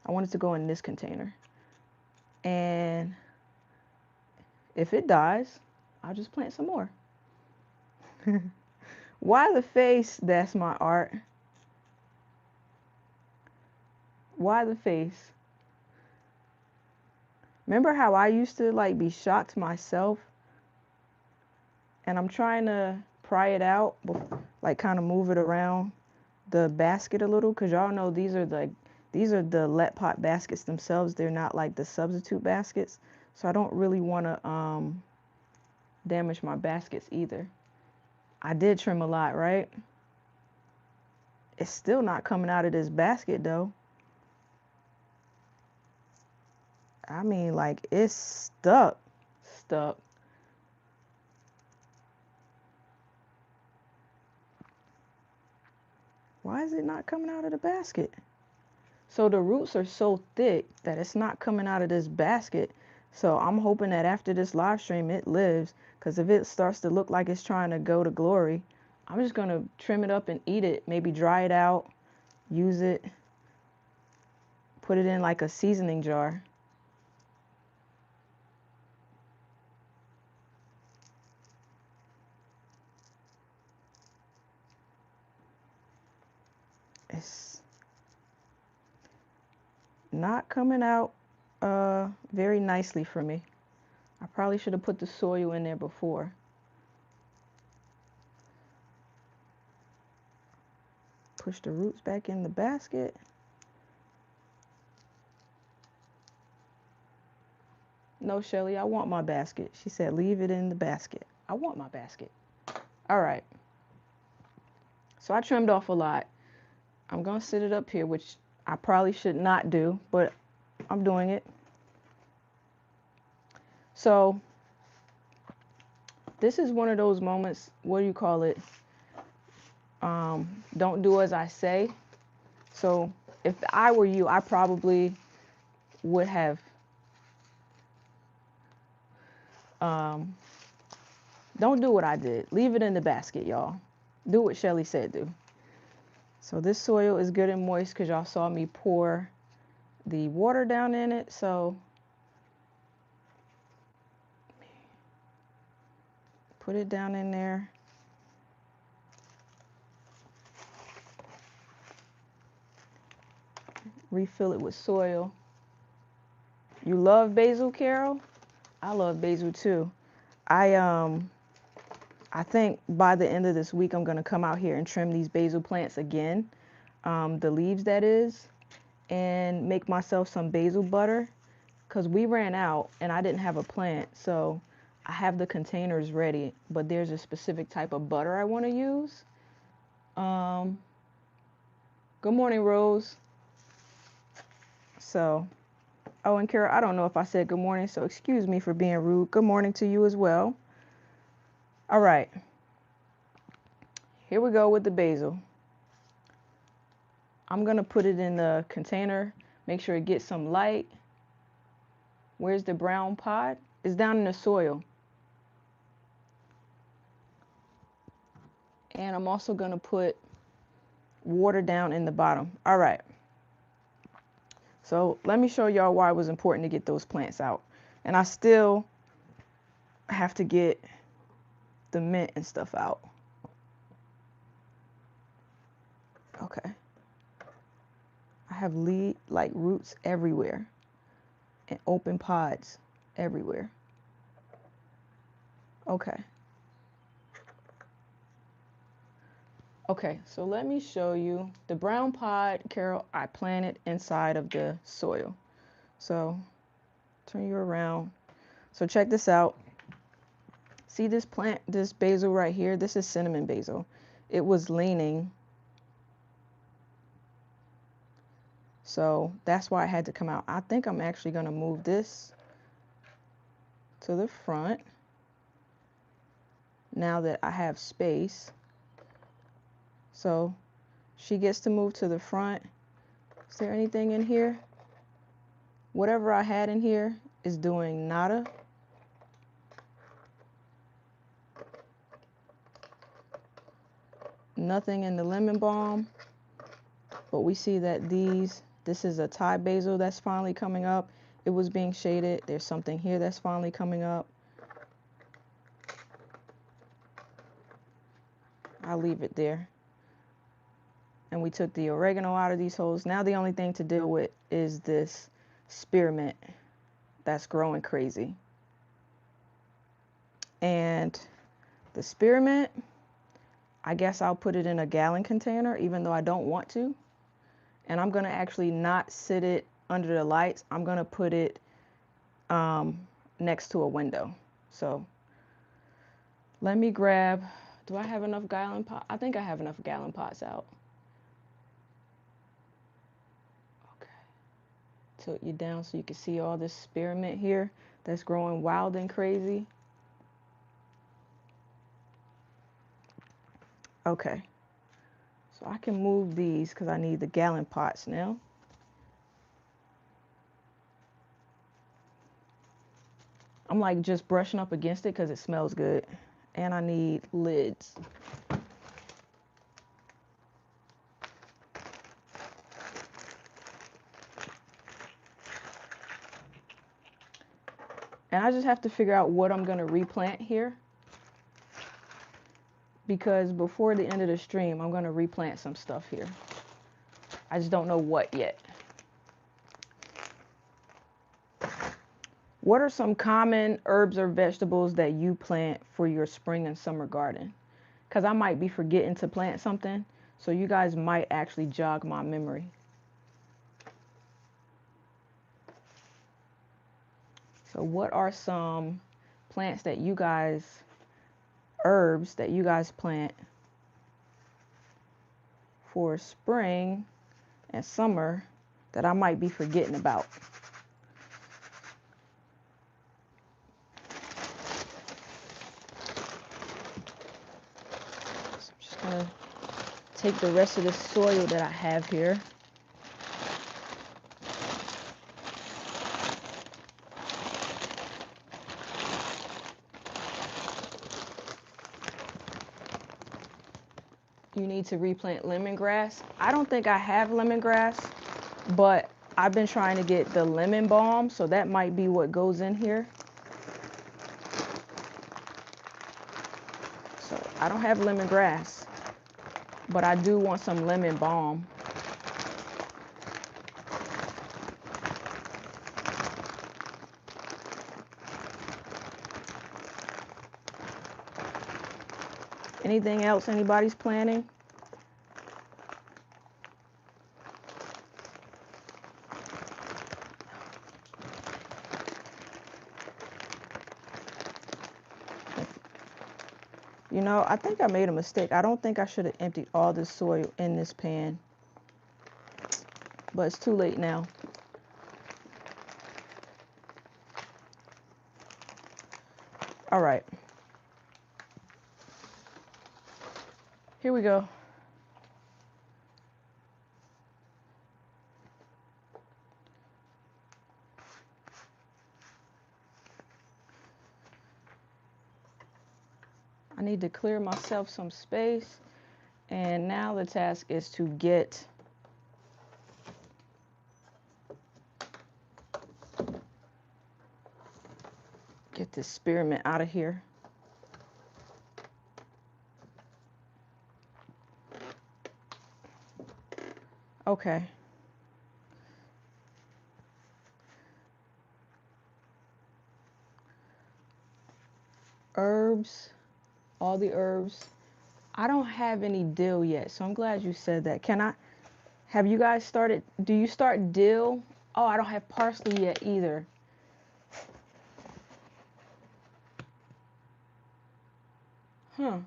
I want it to go in this container. And if it dies, I'll just plant some more. Why the face? That's my art. Why the face? Remember how I used to like be shocked myself? And I'm trying to pry it out, like kind of move it around the basket a little, because y'all know these are the let pot baskets themselves. They're not like the substitute baskets. So I don't really want to damage my baskets either. I did trim a lot, right? It's still not coming out of this basket though. I mean, like, it's stuck. Why is it not coming out of the basket? So the roots are so thick that it's not coming out of this basket. So I'm hoping that after this live stream it lives, because if it starts to look like it's trying to go to glory, I'm just going to trim it up and eat it. Maybe dry it out, use it, put it in like a seasoning jar. It's not coming out very nicely for me. I probably should have put the soil in there before. Push the roots back in the basket. No, Shelly, I want my basket. She said, leave it in the basket. I want my basket. All right. So I trimmed off a lot. I'm going to sit it up here, which I probably should not do, but I'm doing it. So this is one of those moments, what do you call it? Don't do as I say. So if I were you, I probably would have don't do what I did. Leave it in the basket, y'all. Do what Shelly said do. So this soil is good and moist because y'all saw me pour the water down in it. So put it down in there. Refill it with soil. You love basil, Carol? I love basil too. I think by the end of this week I'm gonna come out here and trim these basil plants again, the leaves that is, and make myself some basil butter because we ran out and I didn't have a plant, so I have the containers ready, but there's a specific type of butter I want to use. Um, Good morning, Rose. So, oh, and Carol, I don't know if I said good morning, so excuse me for being rude. Good morning to you as well. All right, here we go with the basil. I'm gonna put it in the container, make sure it gets some light. Where's the brown pot? It's down in the soil. And I'm also gonna put water down in the bottom. All right. So let me show y'all why it was important to get those plants out. And I still have to get the mint and stuff out. Okay. I have like roots everywhere and open pods everywhere. Okay. Okay, so let me show you the brown pod, Carol, I planted inside of the soil. So turn you around. So check this out. See this plant, this basil right here? This is cinnamon basil. It was leaning. So that's why I had to come out. I think I'm actually going to move this to the front now that I have space. So she gets to move to the front. Is there anything in here? Whatever I had in here is doing nada. Nothing in the lemon balm. But we see that this is a Thai basil that's finally coming up. It was being shaded. There's something here that's finally coming up. I'll leave it there. And we took the oregano out of these holes. Now the only thing to deal with is this spearmint that's growing crazy. And the spearmint, I guess I'll put it in a gallon container, even though I don't want to. And I'm going to actually not sit it under the lights. I'm going to put it next to a window. So let me grab, do I have enough gallon pots? I think I have enough gallon pots out. Okay. Tilt you down so you can see all this spearmint here that's growing wild and crazy. Okay. So I can move these because I need the gallon pots now. I'm like just brushing up against it because it smells good. And I need lids. And I just have to figure out what I'm going to replant here. Because before the end of the stream, I'm going to replant some stuff here. I just don't know what yet. What are some common herbs or vegetables that you plant for your spring and summer garden? Because I might be forgetting to plant something, so you guys might actually jog my memory. So what are some plants that you guys, herbs that you guys plant for spring and summer that I might be forgetting about? So I'm just going to take the rest of the soil that I have here. You need to replant lemongrass. I don't think I have lemongrass, but I've been trying to get the lemon balm, so that might be what goes in here. So I don't have lemongrass, but I do want some lemon balm. Anything else anybody's planning? You know, I think I made a mistake. I don't think I should have emptied all this soil in this pan, but it's too late now. All right. Here we go. I need to clear myself some space. And now the task is to get this spearmint out of here. Okay. Herbs, all the herbs. I don't have any dill yet, so I'm glad you said that. Have you guys started, do you start dill? Oh, I don't have parsley yet either. Huh.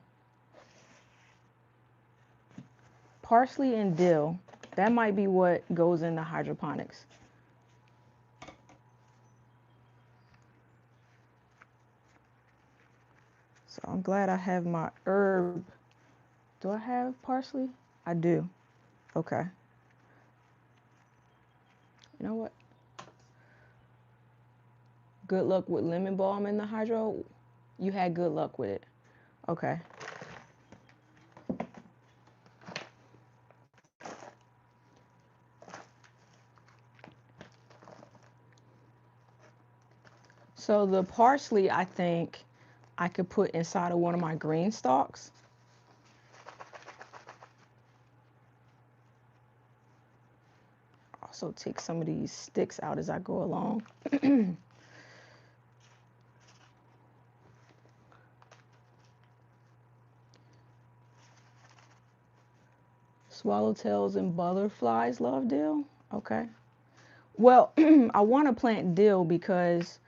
Parsley and dill. That might be what goes into hydroponics. So I'm glad I have my herb. Do I have parsley? I do. Okay. You know what? Good luck with lemon balm in the hydro. You had good luck with it. Okay. So the parsley, I think I could put inside of one of my green stalks. Also take some of these sticks out as I go along. Swallowtails and butterflies love dill. Okay. Well, I want to plant dill because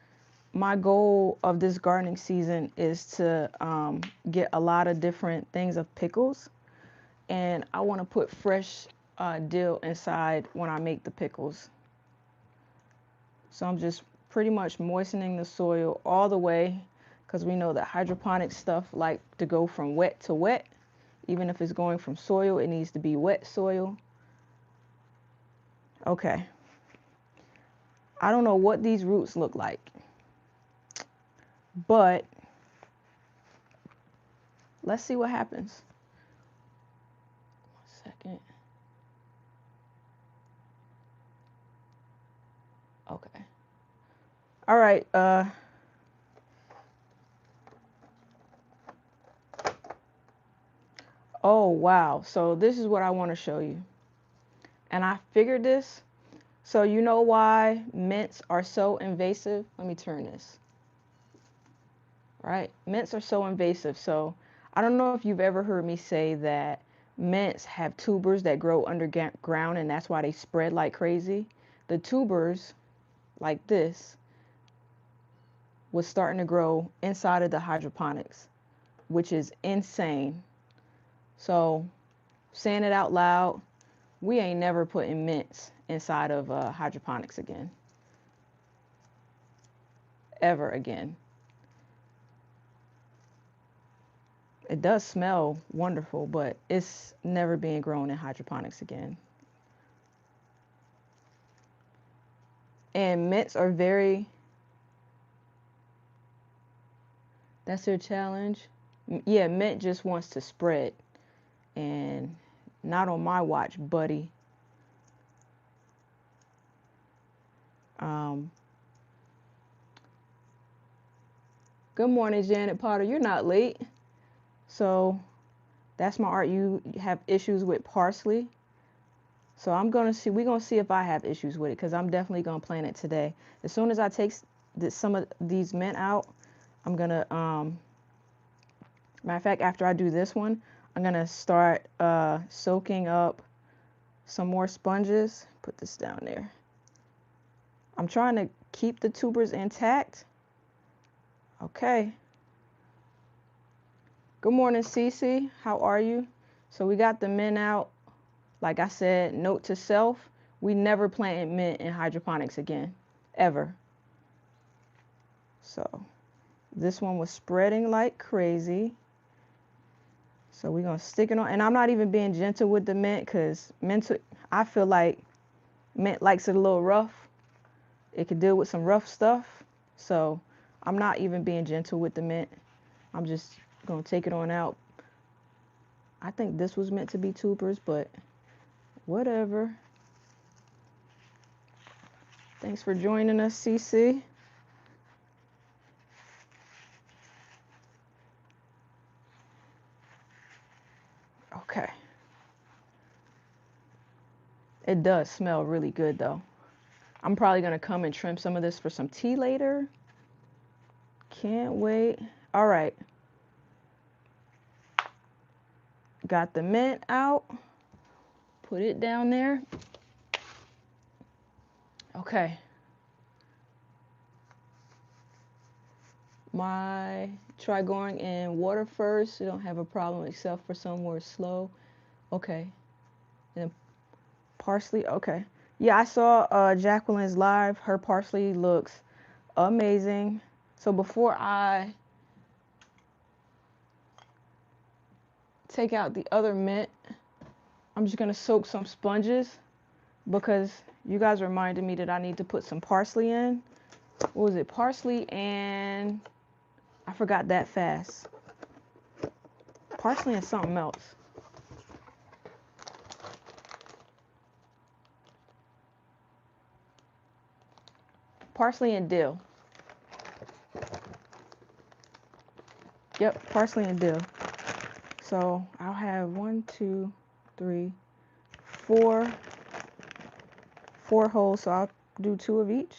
my goal of this gardening season is to get a lot of different things of pickles. And I want to put fresh dill inside when I make the pickles. So I'm just pretty much moistening the soil all the way because we know that hydroponic stuff like to go from wet to wet. Even if it's going from soil, it needs to be wet soil. Okay. I don't know what these roots look like, but let's see what happens. 1 second. Okay. All right. Oh, wow. So this is what I want to show you. And I figured this. So you know why mints are so invasive? Let me turn this. Right? Mints are so invasive. So I don't know if you've ever heard me say that mints have tubers that grow underground and that's why they spread like crazy. The tubers, like this, was starting to grow inside of the hydroponics, which is insane. So saying it out loud, we ain't never putting mints inside of hydroponics again. Ever again. It does smell wonderful, but it's never being grown in hydroponics again. And mints are very, that's their challenge. Yeah, mint just wants to spread. And not on my watch, buddy. Good morning, Janet Potter. You're not late. So that's my art. You have issues with parsley. So we're going to see if I have issues with it because I'm definitely going to plant it today. As soon as I take some of these mint out, I'm going to Matter of fact, after I do this one, I'm gonna start soaking up some more sponges. Put this down there. I'm trying to keep the tubers intact. Okay. Good morning, Cece. How are you? So we got the mint out. Like I said, note to self, we never plant mint in hydroponics again, ever. So this one was spreading like crazy. So we're going to stick it on. And I'm not even being gentle with the mint because I feel like mint likes it a little rough. It could deal with some rough stuff. So I'm not even being gentle with the mint. I'm just going to take it on out. I think this was meant to be tubers, but whatever. Thanks for joining us, CC. Okay. It does smell really good though. I'm probably going to come and trim some of this for some tea later. Can't wait. All right. Got the mint out. Put it down there. Okay. Try going in water first. You don't have a problem except for somewhere slow. Okay. And parsley. Okay. Yeah, I saw Jacqueline's live. Her parsley looks amazing. So before I take out the other mint, I'm just going to soak some sponges because you guys reminded me that I need to put some parsley in. What was it? Parsley and I forgot that fast. Parsley and something else. Parsley and dill. Yep, parsley and dill. So I'll have 1, 2, 3, 4 holes. So I'll do 2 of each.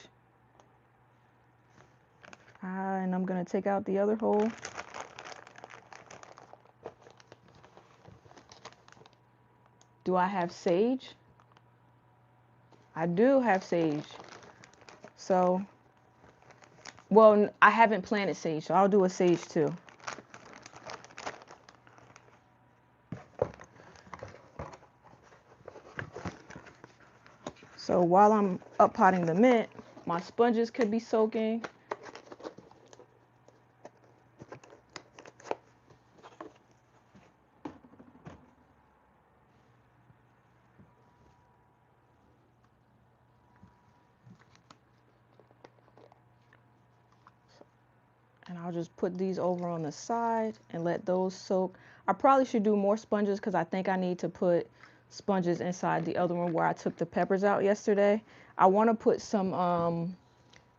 And I'm going to take out the other hole. Do I have sage? I do have sage. So, well, I haven't planted sage, so I'll do a sage too. So while I'm up potting the mint, my sponges could be soaking. And I'll just put these over on the side and let those soak. I probably should do more sponges because I think I need to put sponges inside the other one where I took the peppers out yesterday. I want to put some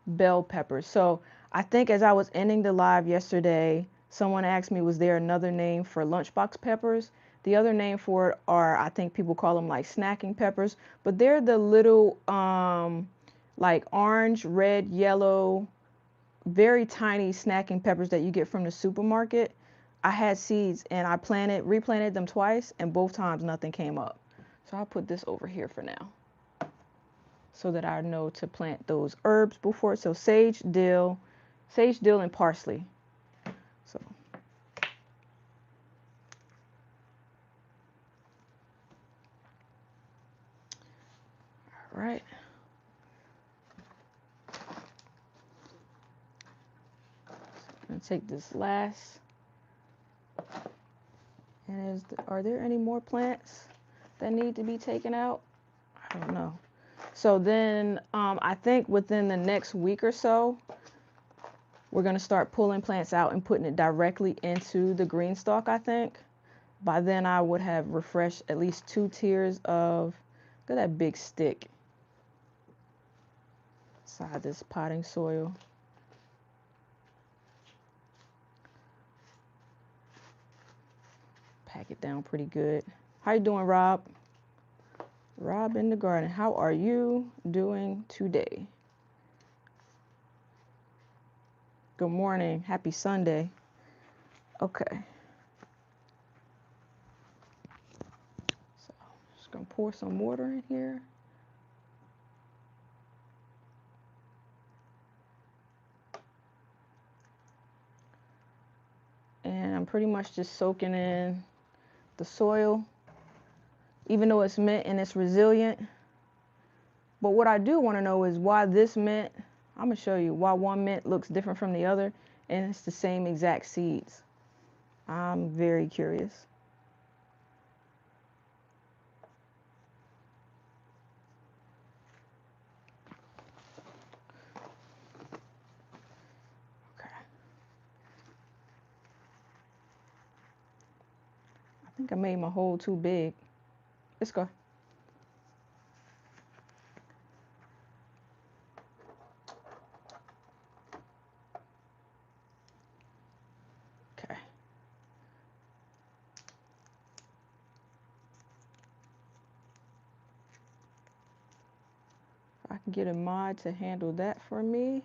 bell peppers. So I think as I was ending the live yesterday, someone asked me, was there another name for lunchbox peppers? The other name for it are, I think people call them like snacking peppers, but they're the little like orange, red, yellow, very tiny snacking peppers that you get from the supermarket. I had seeds and I replanted them twice, and both times nothing came up. So I'll put this over here for now so that I know to plant those herbs before. So sage, dill, and parsley. So all right. I'm gonna take this last. And are there any more plants that need to be taken out? I don't know. So then I think within the next week or so, we're going to start pulling plants out and putting it directly into the green stalk, I think. By then I would have refreshed at least 2 tiers of, look at that big stick inside this potting soil. Pack it down pretty good. How you doing, Rob? Rob in the garden. How are you doing today? Good morning. Happy Sunday. Okay. Just gonna pour some water in here. And I'm pretty much just soaking in the soil, even though it's mint and it's resilient. But what I do want to know is why this mint, I'm going to show you why one mint looks different from the other, and it's the same exact seeds. I'm very curious. Okay. I think I made my hole too big. Let's go. Okay. If I can get a mod to handle that for me.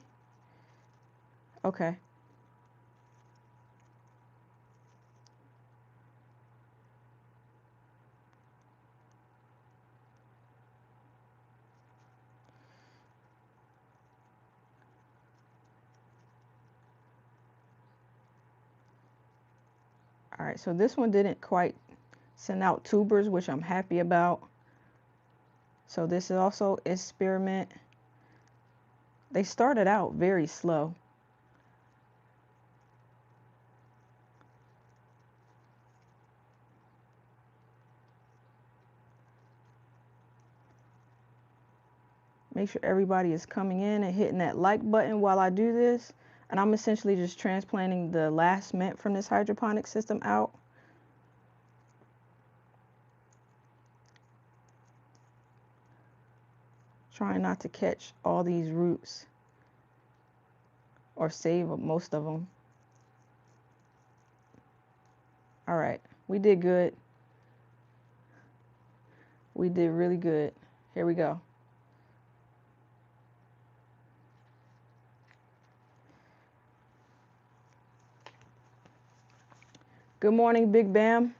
Okay. All right, so this one didn't quite send out tubers, which I'm happy about. So this is also spearmint. They started out very slow. Make sure everybody is coming in and hitting that like button while I do this. And I'm essentially just transplanting the last mint from this hydroponic system out. Trying not to catch all these roots or save most of them. All right, we did good. We did really good. Here we go. Good morning, Big Bam.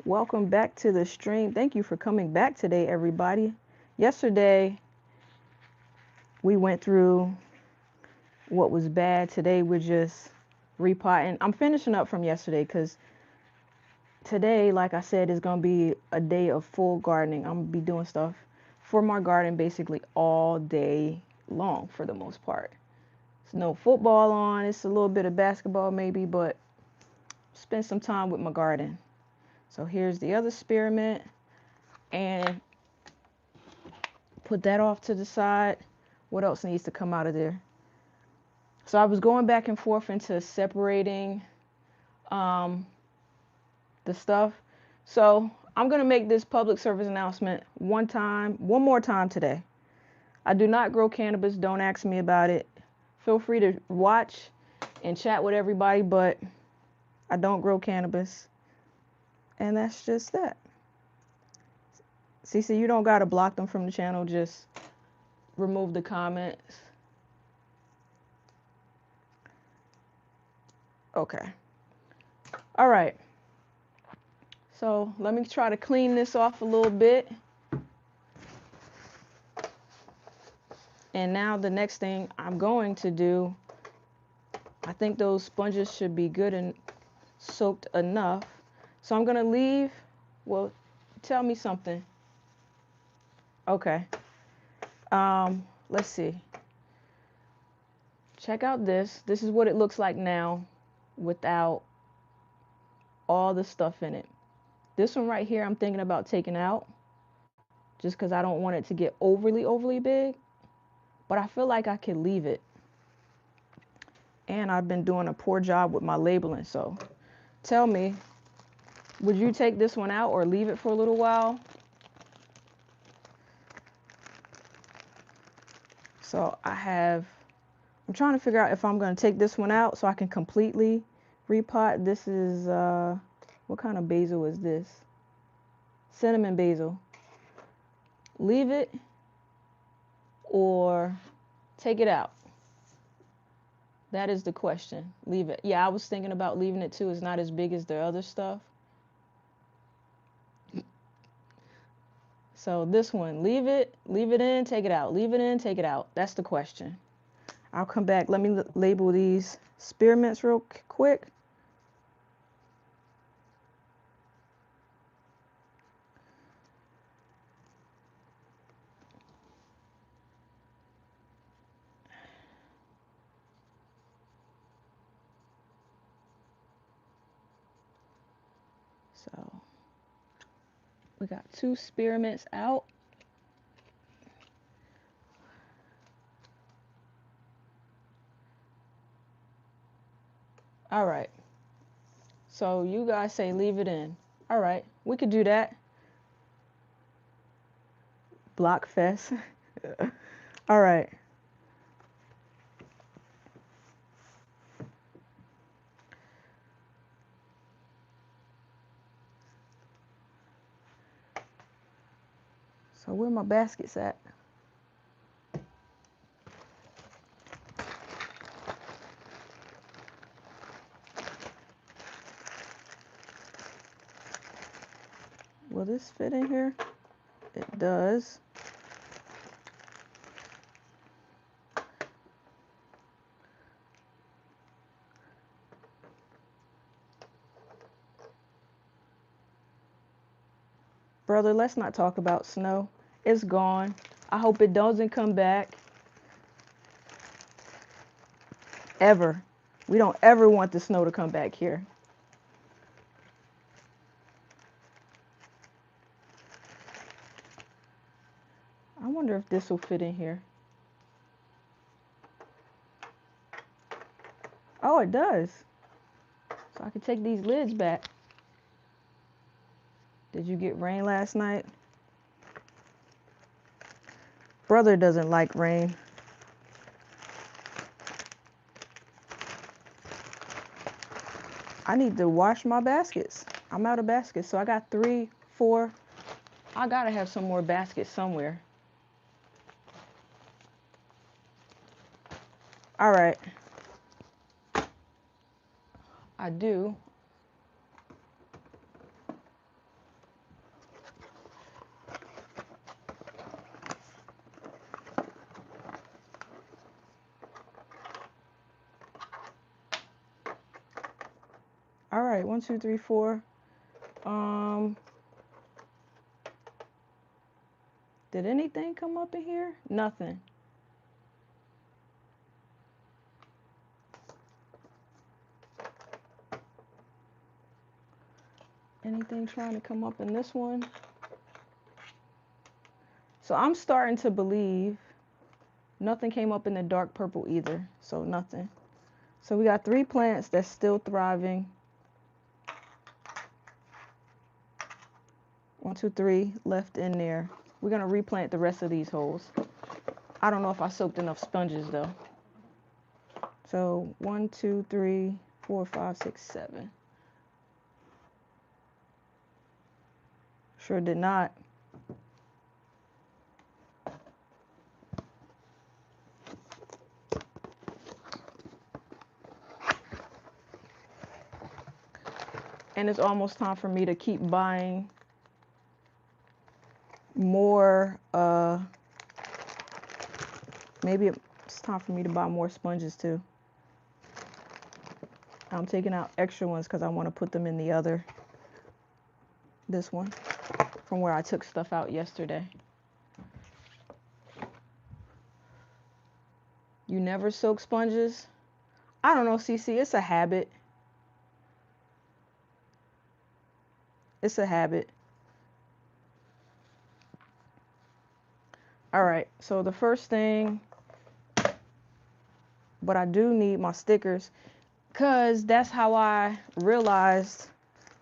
Welcome back to the stream. Thank you for coming back today, everybody. Yesterday, we went through what was bad. Today, we're just repotting. I'm finishing up from yesterday because today, like I said, is going to be a day of full gardening. I'm going to be doing stuff for my garden basically all day long for the most part. There's no football on. It's a little bit of basketball maybe, but spend some time with my garden. So here's the other spearmint, and put that off to the side. What else needs to come out of there? So I was going back and forth into separating the stuff. So I'm going to make this public service announcement one more time today. I do not grow cannabis. Don't ask me about it. Feel free to watch and chat with everybody, but I don't grow cannabis. And that's just that. Cece, you don't got to block them from the channel. Just remove the comments. Okay. All right. So let me try to clean this off a little bit. And now the next thing I'm going to do, I think those sponges should be good and soaked enough. So I'm going to leave. Well, tell me something. Okay. Let's see. Check out this. This is what it looks like now without all the stuff in it. This one right here, I'm thinking about taking out just because I don't want it to get overly big. But I feel like I could leave it. And I've been doing a poor job with my labeling. So tell me, would you take this one out or leave it for a little while? So I'm trying to figure out if I'm going to take this one out so I can completely repot. This is, what kind of basil is this? Cinnamon basil. Leave it or take it out? That is the question. Leave it. Yeah, I was thinking about leaving it too. It's not as big as the other stuff. So this one, leave it in, take it out. Leave it in, take it out. That's the question. I'll come back. Let me label these spearmints real quick. So we got 2 spearmints out. All right. So you guys say leave it in. All right, we could do that. Block fest. All right. So where my baskets at? Will this fit in here? It does. Brother, let's not talk about snow. It's gone. I hope it doesn't come back. Ever. We don't ever want the snow to come back here. I wonder if this will fit in here. Oh, it does. So I can take these lids back. Did you get rain last night? Brother doesn't like rain. I need to wash my baskets. I'm out of baskets. So I got 3, 4. I gotta have some more baskets somewhere. All right. I do. All right, 1, 2, 3, 4. Did anything come up in here? Nothing. Anything trying to come up in this one? So I'm starting to believe nothing came up in the dark purple either. So nothing. So we got 3 plants that's still thriving. 1, 2, 3 left in there. We're gonna replant the rest of these holes. I don't know if I soaked enough sponges though. So 1, 2, 3, 4, 5, 6, 7. Sure did not. And it's almost time for me to keep buying more, maybe it's time for me to buy more sponges too. I'm taking out extra ones because I want to put them in this one, from where I took stuff out yesterday. You never soak sponges? I don't know, CC, it's a habit. It's a habit. All right, so the first thing, but I do need my stickers because that's how I realized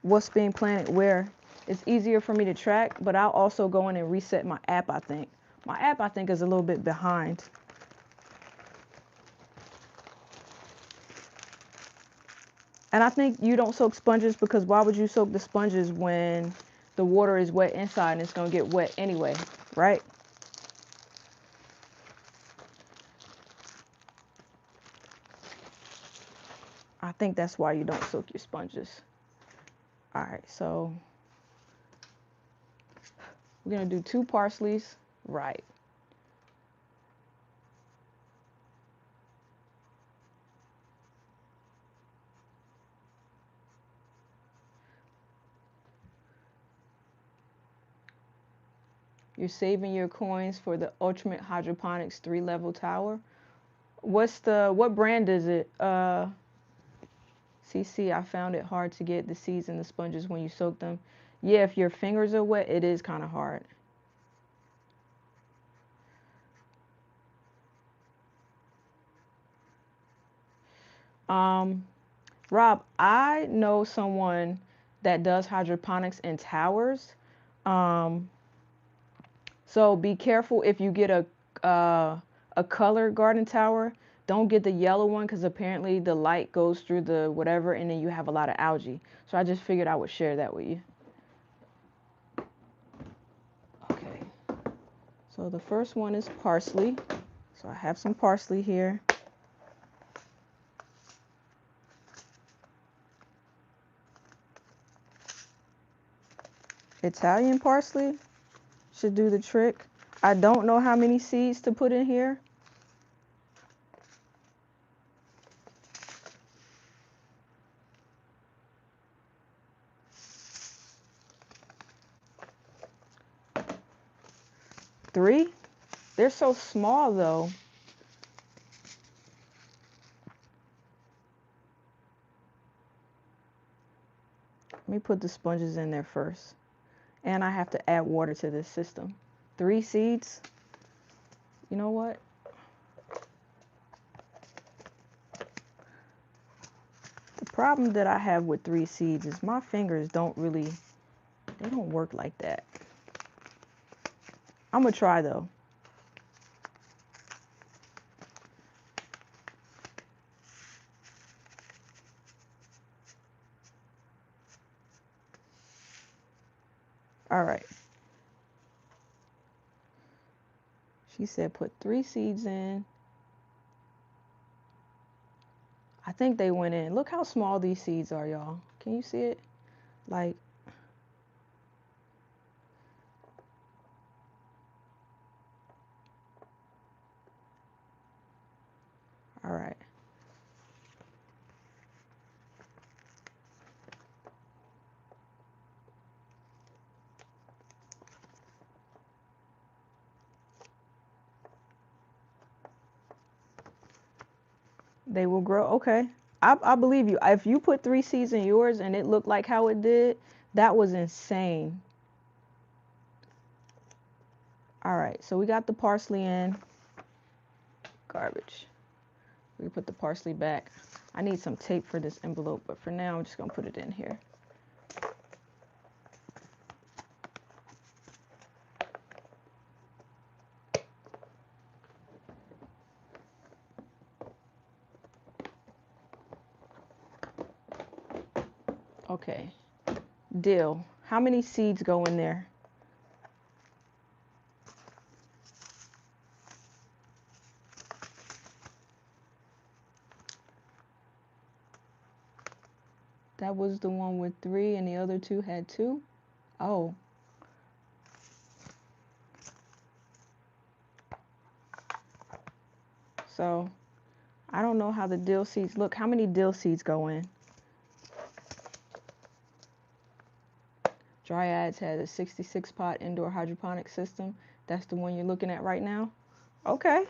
what's being planted where. It's easier for me to track, but I'll also go in and reset my app, I think. My app, I think, is a little bit behind. And I think you don't soak sponges because why would you soak the sponges when the water is wet inside and it's going to get wet anyway, right? I think that's why you don't soak your sponges. All right, so We're going to do 2 parsleys. Right. You're saving your coins for the Ultimate Hydroponics 3-level tower. What brand is it? CC, I found it hard to get the seeds and the sponges when you soak them. Yeah, if your fingers are wet, it is kind of hard. Rob, I know someone that does hydroponics in towers. Um, so be careful if you get a color garden tower. Don't get the yellow one because apparently the light goes through the whatever and then you have a lot of algae. So I just figured I would share that with you. Okay. So the first one is parsley. So I have some parsley here. Italian parsley should do the trick. I don't know how many seeds to put in here. Three? They're so small though. Let me put the sponges in there first. And I have to add water to this system. 3 seeds. You know what? The problem that I have with 3 seeds is my fingers don't really, they don't work like that. I'm gonna try though. All right. She said put 3 seeds in. I think they went in. Look how small these seeds are, y'all. Can you see it? Like, all right. They will grow. Okay. I believe you. If you put 3 seeds in yours and it looked like how it did, that was insane. All right. So we got the parsley in. Garbage. We put the parsley back. I need some tape for this envelope, but for now, I'm just going to put it in here. Okay. Dill. How many seeds go in there? That was the one with 3 and the other 2 had 2? Oh. So, I don't know how the dill seeds look. How many dill seeds go in? Dryads has a 66 pot indoor hydroponic system. That's the one you're looking at right now? Okay.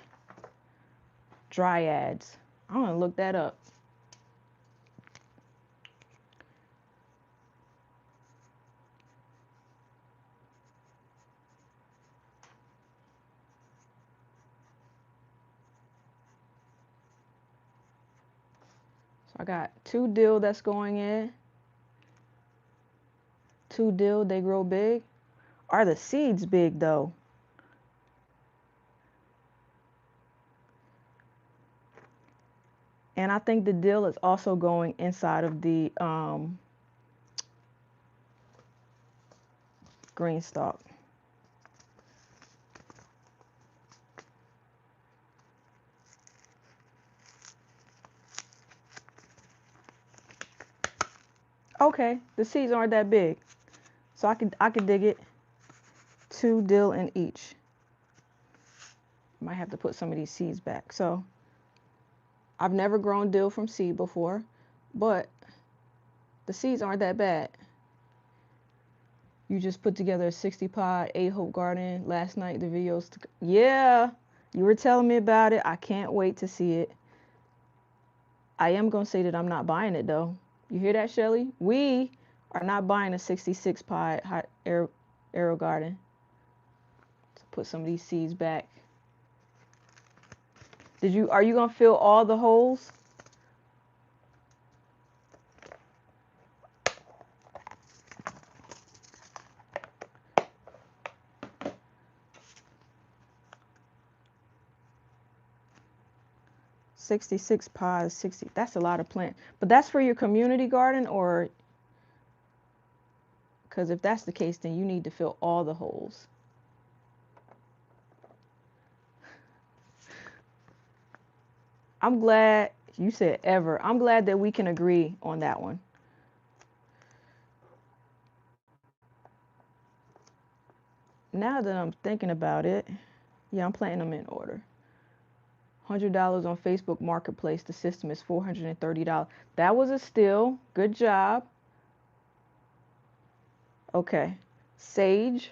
Dryads. I'm going to look that up. So I got 2 dill that's going in. 2 dill, they grow big. Are the seeds big though? And I think the dill is also going inside of the green stalk. Okay, the seeds aren't that big. So I could dig it. 2 dill in each. Might have to put some of these seeds back. So I've never grown dill from seed before, but the seeds aren't that bad. You just put together a 60 pod A-Hope garden last night. The videos, yeah, you were telling me about it. I can't wait to see it. I am going to say that I'm not buying it though. You hear that, Shelly? We are not buying a 66 pod hot aero garden. So put some of these seeds back. Are you going to fill all the holes? $66 pods, 60. That's a lot of plant. But that's for your community garden, or because if that's the case, then you need to fill all the holes. I'm glad you said ever. I'm glad that we can agree on that one. Now that I'm thinking about it, yeah, I'm planting them in order. $100 on Facebook Marketplace. The system is $430. That was a steal. Good job. Okay. Sage.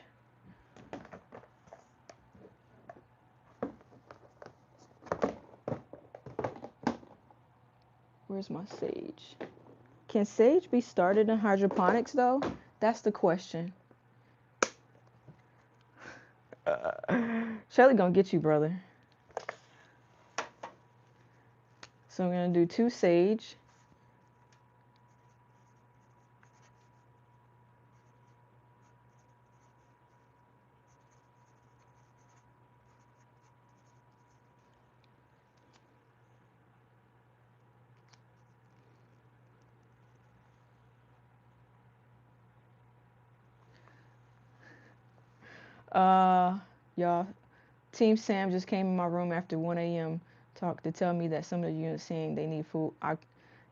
Where's my sage? Can sage be started in hydroponics though? That's the question. Shelly gonna get you, brother. So I'm gonna do 2 sage. Y'all, Team Sam just came in my room after 1 a.m. talk to tell me that some of the units saying they need food.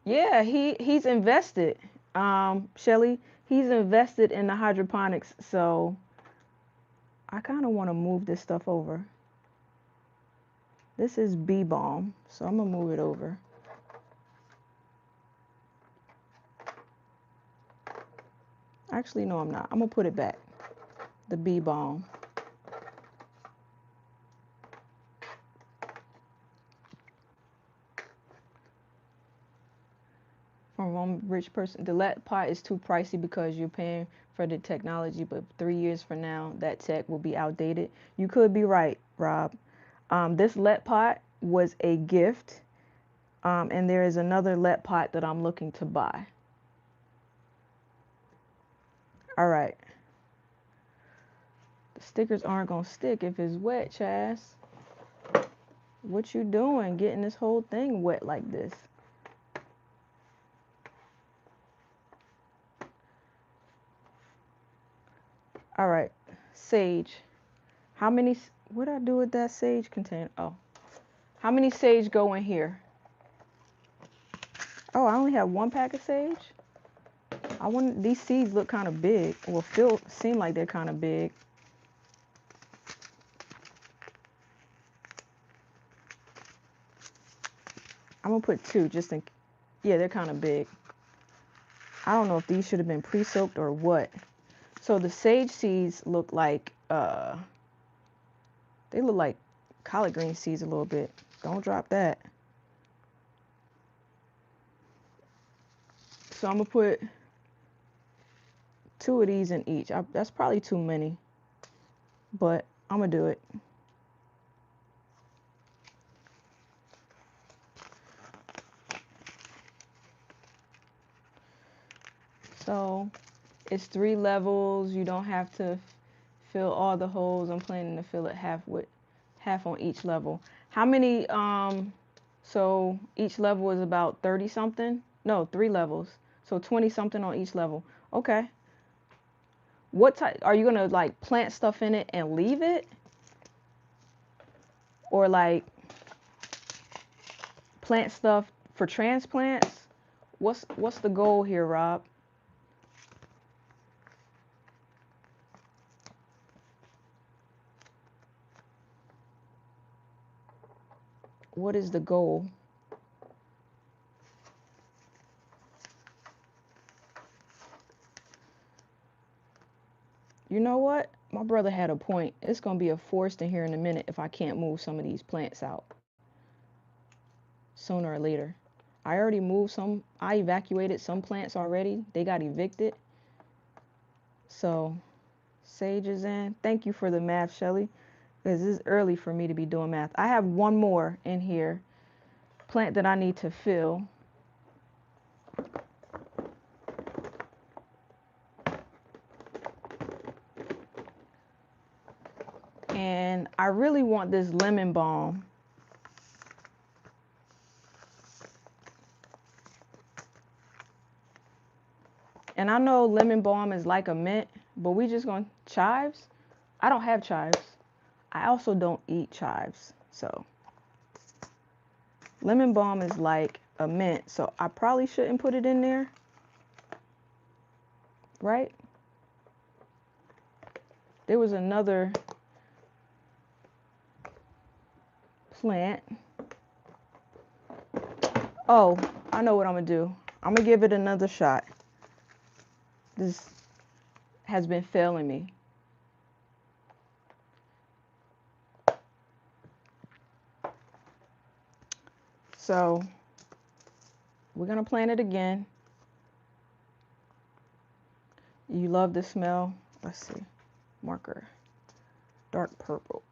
Yeah, he's invested. Shelly, he's invested in the hydroponics, so I kind of want to move this stuff over. This is bee balm, so I'm gonna move it over. Actually, no, I'm not. I'm gonna put it back. The bee balm. From one rich person, the let pot is too pricey because you're paying for the technology, but 3 years from now, that tech will be outdated. You could be right, Rob. This let pot was a gift, and there is another let pot that I'm looking to buy. All right. The stickers aren't gonna stick if it's wet, Chaz. What you doing getting this whole thing wet like this? All right, sage. How many, what did I do with that sage container? Oh, how many sage go in here? Oh, I only have 1 pack of sage. These seeds look kind of big, or seem like they're kind of big. I'm gonna put 2 just in, yeah, they're kind of big. I don't know if these should have been pre-soaked or what. So the sage seeds look like, they look like collard green seeds a little bit. Don't drop that. So I'm gonna put 2 of these in each. That's probably too many, but I'm gonna do it. So it's 3 levels. You don't have to fill all the holes. I'm planning to fill it half on each level. How many, so each level is about 30 something? No, 3 levels. So 20 something on each level. Okay. What type, are you gonna like plant stuff in it and leave it? Or like plant stuff for transplants? What's the goal here, Rob? What is the goal? You know what? My brother had a point. It's going to be a forest in here in a minute if I can't move some of these plants out sooner or later. I already moved some. I evacuated some plants already. They got evicted. So, sage is in. Thank you for the math, Shelly, because it's early for me to be doing math. I have one more in here, plant that I need to fill. And I really want this lemon balm. And I know lemon balm is like a mint, but we just going to chives. I don't have chives. I also don't eat chives. So lemon balm is like a mint. So I probably shouldn't put it in there. Right? There was another plant. Oh, I know what I'm going to do. I'm going to give it another shot. This has been failing me. So we're going to plant it again. You love the smell. Let's see. Marker. Dark purple.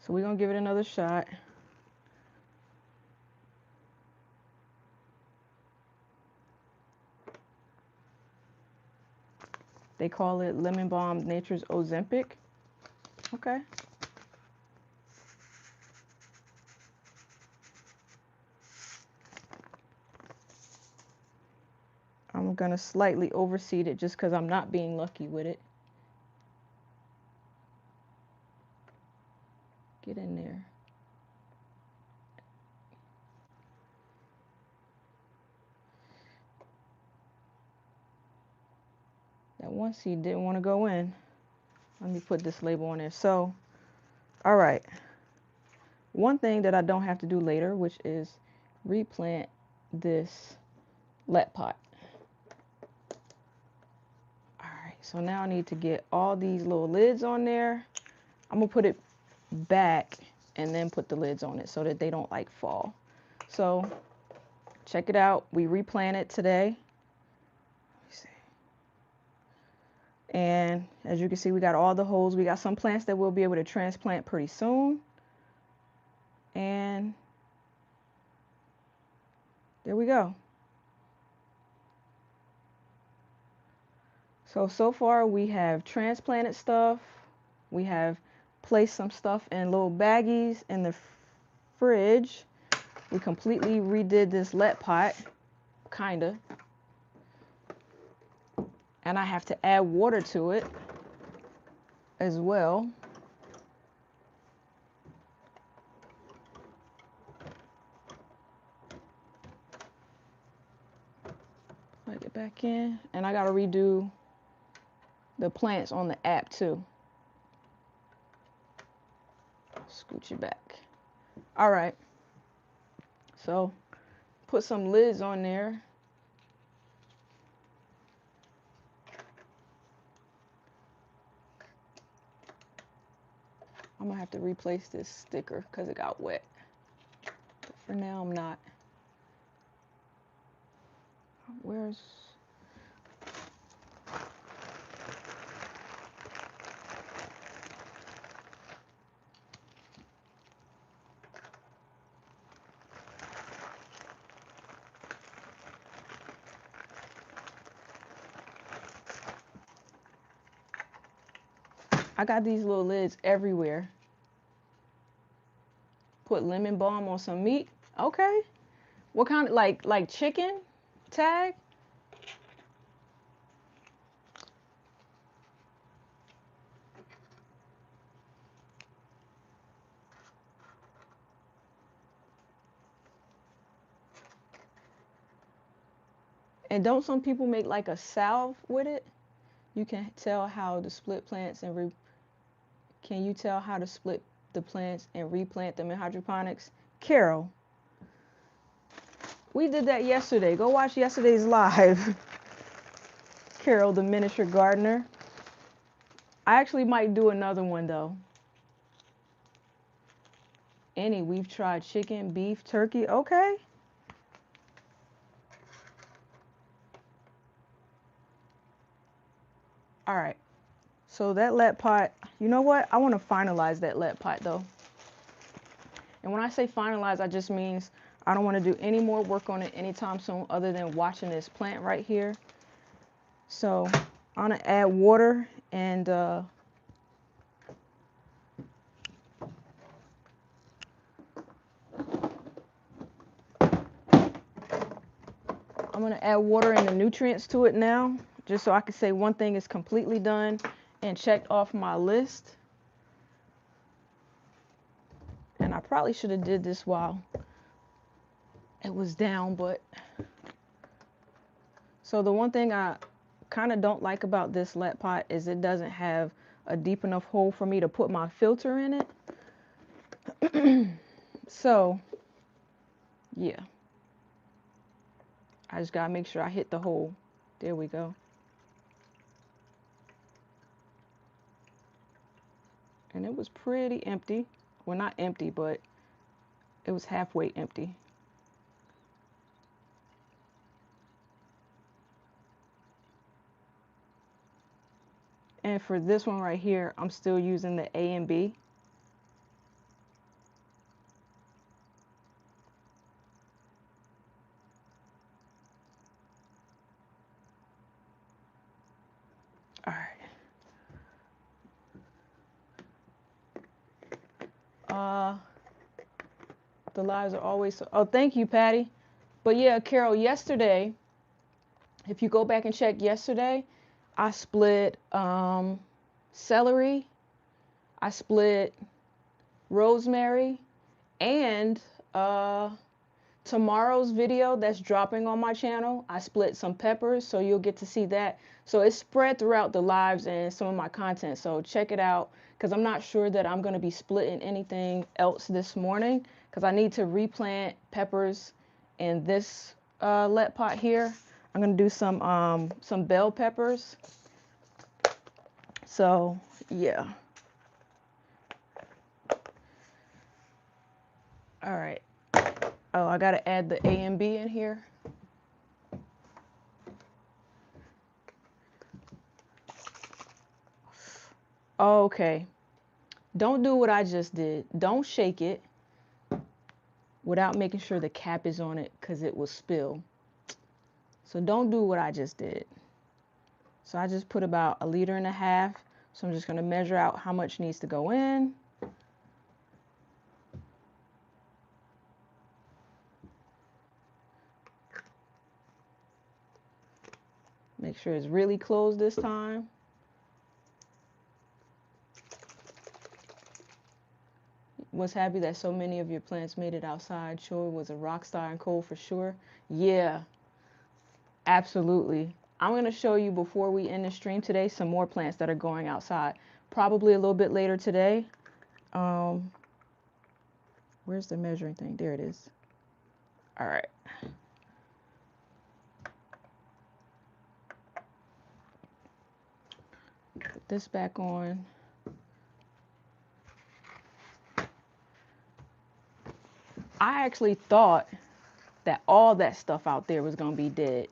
So we're going to give it another shot. They call it lemon balm, nature's Ozempic. Okay. I'm going to slightly overseed it just because I'm not being lucky with it. Get in there. That one seed didn't want to go in. Let me put this label on there. So, all right. One thing that I don't have to do later, which is replant this let pot. All right, so now I need to get all these little lids on there. I'm gonna put it back and then put the lids on it so that they don't like fall. So check it out. We replanted today. Let me see. And as you can see, we got all the holes. We got some plants that we'll be able to transplant pretty soon. And there we go. So far we have transplanted stuff. We have placed some stuff in little baggies in the fridge. We completely redid this let pot, kinda. And I have to add water to it as well. Plug it back in. And I gotta redo the plants on the app too. Scooch it back. All right. So put some lids on there. I'm gonna have to replace this sticker because it got wet. But for now, I'm not. Where's... I got these little lids everywhere. Put lemon balm on some meat. Okay. What kind of, like chicken tag? And don't some people make like a salve with it? You can tell how to split plants and can you tell how to split the plants and replant them in hydroponics? Carol, we did that yesterday. Go watch yesterday's live. Carol, the miniature gardener. I actually might do another one though. Annie, we've tried chicken, beef, turkey. Okay. All right. So that lead pot, you know what? I want to finalize that lead pot though. And when I say finalize, I just means I don't want to do any more work on it anytime soon other than watching this plant right here. So I'm going to add water and I'm going to add water and the nutrients to it now, just so I can say one thing is completely done and checked off my list. And I probably should have did this while it was down, but so the one thing I kind of don't like about this lead pot is it doesn't have a deep enough hole for me to put my filter in it. So yeah, I just gotta make sure I hit the hole. There we go. And it was pretty empty. Well, not empty, but it was halfway empty. And for this one right here, I'm still using the A and B. All right. The lives are always so, oh, thank you, Patty. But yeah, Carol, yesterday, if you go back and check yesterday, I split celery, I split rosemary, and tomorrow's video that's dropping on my channel, I split some peppers, so you'll get to see that. So it's spread throughout the lives and some of my content, so check it out, because I'm not sure that I'm going to be splitting anything else this morning, because I need to replant peppers in this lead pot here. I'm going to do some bell peppers. So yeah. All right. Oh, I got to add the A and B in here. Okay. Don't do what I just did. Don't shake it without making sure the cap is on it, because it will spill. So don't do what I just did. So I just put about 1.5 liters. So I'm just going to measure out how much needs to go in. Make sure it's really closed this time. Was happy that so many of your plants made it outside. Sure was a rock star and cold for sure. Yeah, absolutely. I'm going to show you before we end the stream today some more plants that are going outside. Probably a little bit later today. Where's the measuring thing? There it is. All right. Put this back on. I actually thought that all that stuff out there was going to be dead.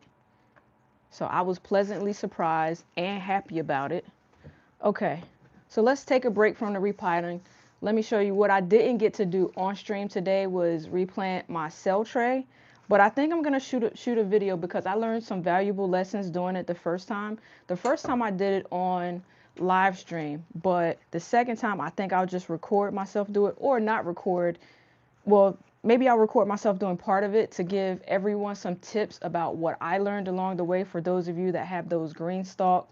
So I was pleasantly surprised and happy about it. Okay, so let's take a break from the repotting. Let me show you what I didn't get to do on stream today was replant my cell tray. But I think I'm going to shoot a video because I learned some valuable lessons doing it the first time. The first time I did it on live stream, but the second time I think I'll just record myself do it or not record. Well, maybe I'll record myself doing part of it to give everyone some tips about what I learned along the way for those of you that have those green stalk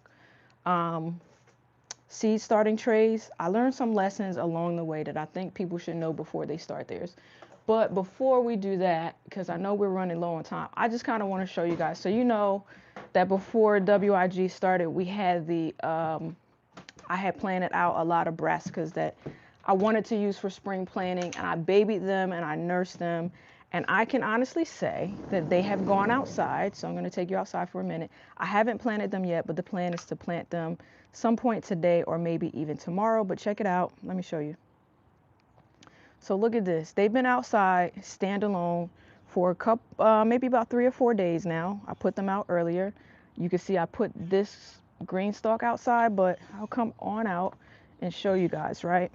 seed starting trays. I learned some lessons along the way that I think people should know before they start theirs. But before we do that, because I know we're running low on time, I just kind of want to show you guys. So you know that before WIG started, we had I had planted out a lot of brassicas that I wanted to use for spring planting, and I babied them and I nursed them. And I can honestly say that they have gone outside. So I'm going to take you outside for a minute. I haven't planted them yet, but the plan is to plant them some point today or maybe even tomorrow. But check it out. Let me show you. So look at this. They've been outside standalone for a couple, maybe about 3 or 4 days now. I put them out earlier. You can see I put this green stalk outside, but I'll come on out and show you guys, right?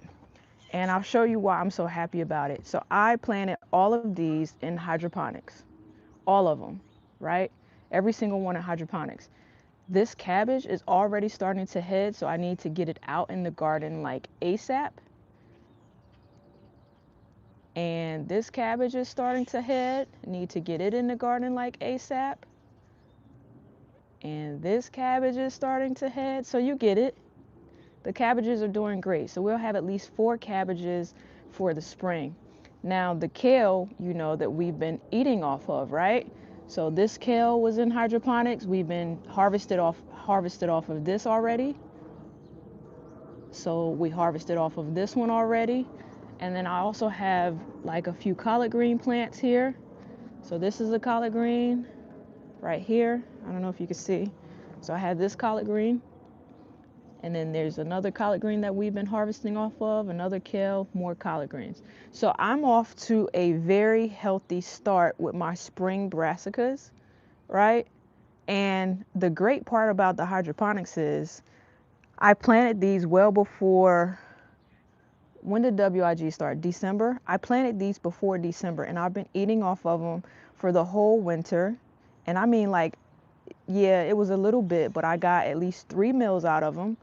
And I'll show you why I'm so happy about it. So I planted all of these in hydroponics, all of them, right? Every single one in hydroponics. This cabbage is already starting to head, so I need to get it out in the garden like ASAP. And this cabbage is starting to head. Need to get it in the garden like ASAP. And this cabbage is starting to head. So you get it. The cabbages are doing great. So we'll have at least 4 cabbages for the spring. Now the kale, you know, that we've been eating off of, right? So this kale was in hydroponics. We've been harvested off of this already. So we harvested off of this one already. And then I also have like a few collard green plants here. So this is a collard green right here. I don't know if you can see. So I have this collard green. And then there's another collard green that we've been harvesting off of, another kale, more collard greens. So I'm off to a very healthy start with my spring brassicas, right? And the great part about the hydroponics is I planted these well before. When did WIG start? December. I planted these before December, and I've been eating off of them for the whole winter. And I mean, like, yeah, it was a little bit, but I got at least 3 meals out of them,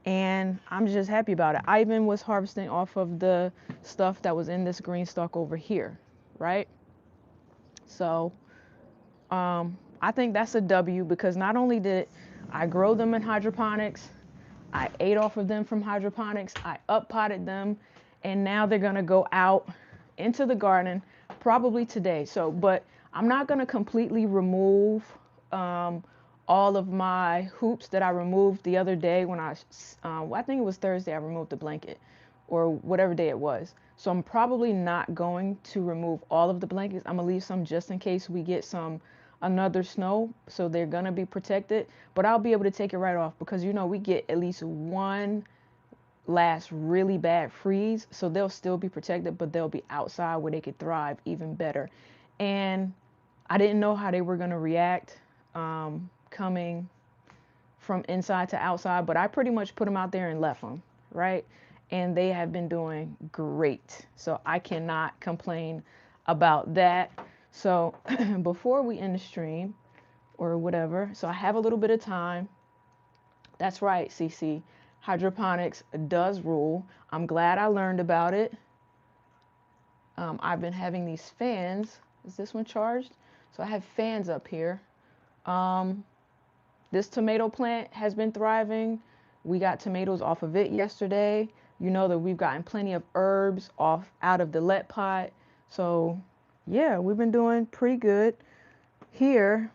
and I'm just happy about it. I even was harvesting off of the stuff that was in this green stalk over here, right? So I think that's a W, because not only did I grow them in hydroponics, I ate off of them from hydroponics, I up potted them, and now they're gonna go out into the garden probably today. So, but I'm not gonna completely remove all of my hoops that I removed the other day when I think it was Thursday, I removed the blanket, or whatever day it was. So I'm probably not going to remove all of the blankets. I'm gonna leave some just in case we get another snow, so they're gonna be protected. But I'll be able to take it right off, because you know we get at least one last really bad freeze, so they'll still be protected, but they'll be outside where they could thrive even better. And I didn't know how they were gonna react coming from inside to outside, but I pretty much put them out there and left them, right? And they have been doing great, so I cannot complain about that. So before we end the stream or whatever, so I have a little bit of time. That's right, CC. Hydroponics does rule. I'm glad I learned about it. I've been having these fans. Is this one charged? So I have fans up here. This tomato plant has been thriving. We got tomatoes off of it yesterday. You know that we've gotten plenty of herbs out of the let pot. So yeah, we've been doing pretty good here.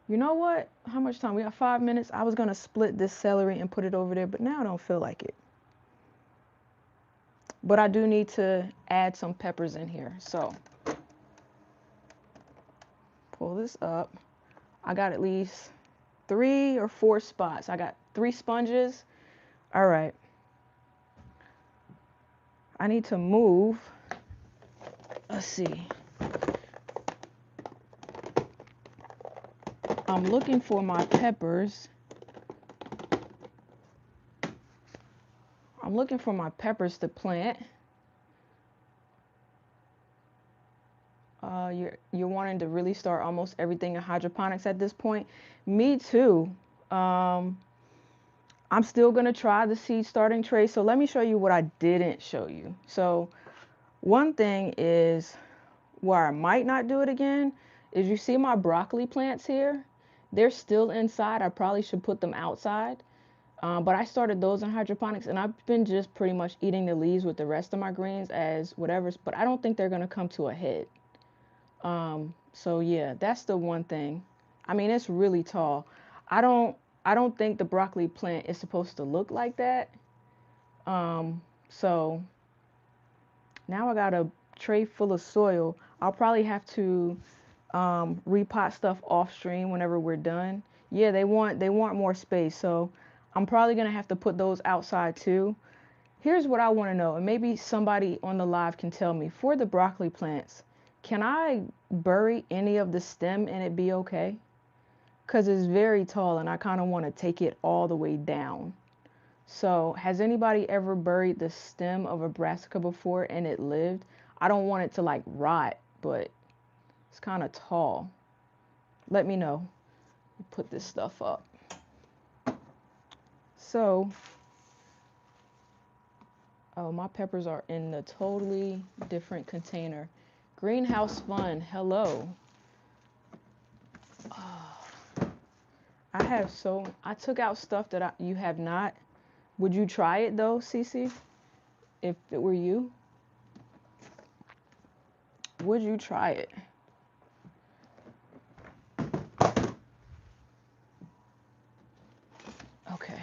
You know what? How much time? We got 5 minutes. I was going to split this celery and put it over there, but now I don't feel like it. But I do need to add some peppers in here. So pull this up. I got at least 3 or 4 spots. I got 3 sponges. All right. I need to move. Let's see. I'm looking for my peppers. I'm looking for my peppers to plant. You're wanting to really start almost everything in hydroponics at this point. Me too. I'm still gonna try the seed starting tray. So let me show you what I didn't show you. So one thing is where I might not do it again is, you see my broccoli plants here? They're still inside. I probably should put them outside. But I started those in hydroponics, and I've been just pretty much eating the leaves with the rest of my greens as whatever's, but I don't think they're going to come to a head. So yeah, that's the one thing. I mean, it's really tall. I don't I don't think the broccoli plant is supposed to look like that. So now I got a tray full of soil. I'll probably have to repot stuff off stream whenever we're done. Yeah, they want more space, so I'm probably gonna have to put those outside too. Here's what I want to know, and maybe somebody on the live can tell me. For the broccoli plants, can I bury any of the stem and it be okay? Because it's very tall and I kind of want to take it all the way down. So, has anybody ever buried the stem of a brassica before and it lived? I don't want it to like rot, but it's kind of tall. Let me know. Put this stuff up. So, oh, my peppers are in a totally different container. Greenhouse Fun, hello. Oh, I took out stuff that you have not. Would you try it though, Cece? If it were you, would you try it? Okay.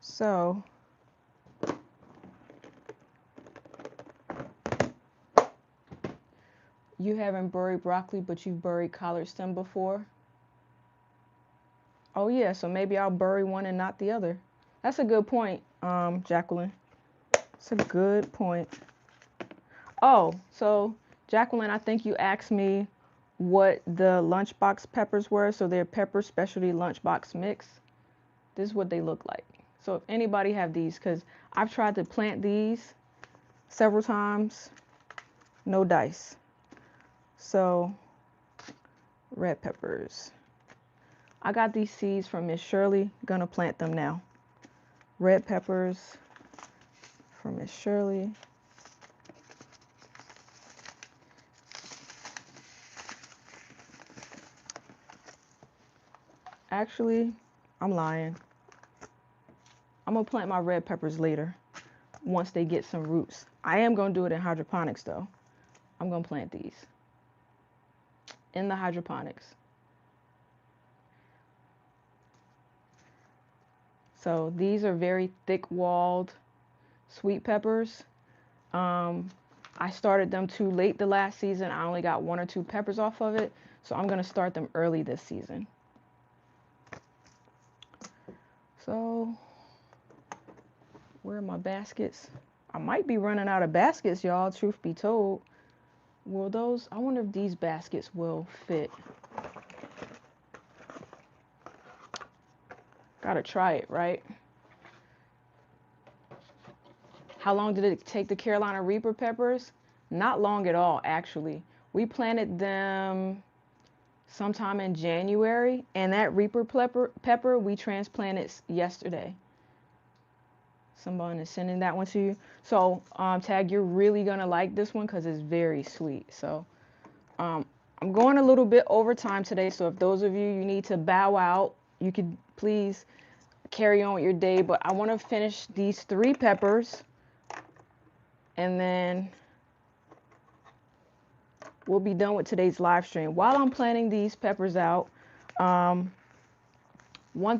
So, you haven't buried broccoli, but you've buried collard stem before? Oh yeah, so maybe I'll bury one and not the other. That's a good point, Jacqueline. It's a good point. Oh, so Jacqueline, I think you asked me what the lunchbox peppers were. So they're pepper specialty lunchbox mix. This is what they look like. So if anybody have these, because I've tried to plant these several times, no dice. So red peppers. I got these seeds from Miss Shirley. Gonna plant them now. Red peppers from Miss Shirley. Actually, I'm lying. I'm gonna plant my red peppers later once they get some roots. I am gonna do it in hydroponics though. I'm gonna plant these in the hydroponics. So these are very thick-walled sweet peppers. I started them too late the last season. I only got 1 or 2 peppers off of it. So I'm gonna start them early this season. So where are my baskets? I might be running out of baskets, y'all, truth be told. Will those, I wonder if these baskets will fit. Gotta try it, right? How long did it take the Carolina Reaper peppers? Not long at all, actually. We planted them sometime in January, and that Reaper pepper we transplanted yesterday. Someone is sending that one to you. So, Tag, you're really gonna like this one because it's very sweet. So, I'm going a little bit over time today. So, if those of you need to bow out, you could please carry on with your day. But I want to finish these 3 peppers, and then we'll be done with today's live stream. While I'm planting these peppers out, one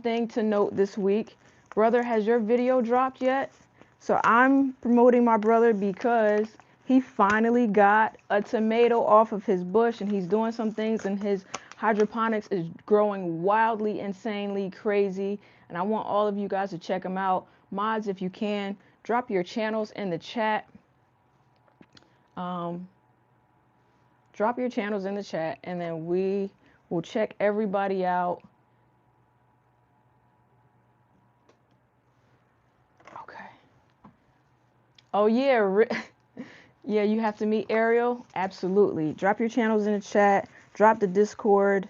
thing to note this week, brother, has your video dropped yet? So I'm promoting my brother because he finally got a tomato off of his bush, and he's doing some things, and his hydroponics is growing wildly, insanely crazy. And I want all of you guys to check him out. Mods, if you can, drop your channels in the chat. Drop your channels in the chat, and then we will check everybody out. Okay. Oh yeah, yeah, you have to meet Ariel. Absolutely. Drop your channels in the chat. Drop the Discord.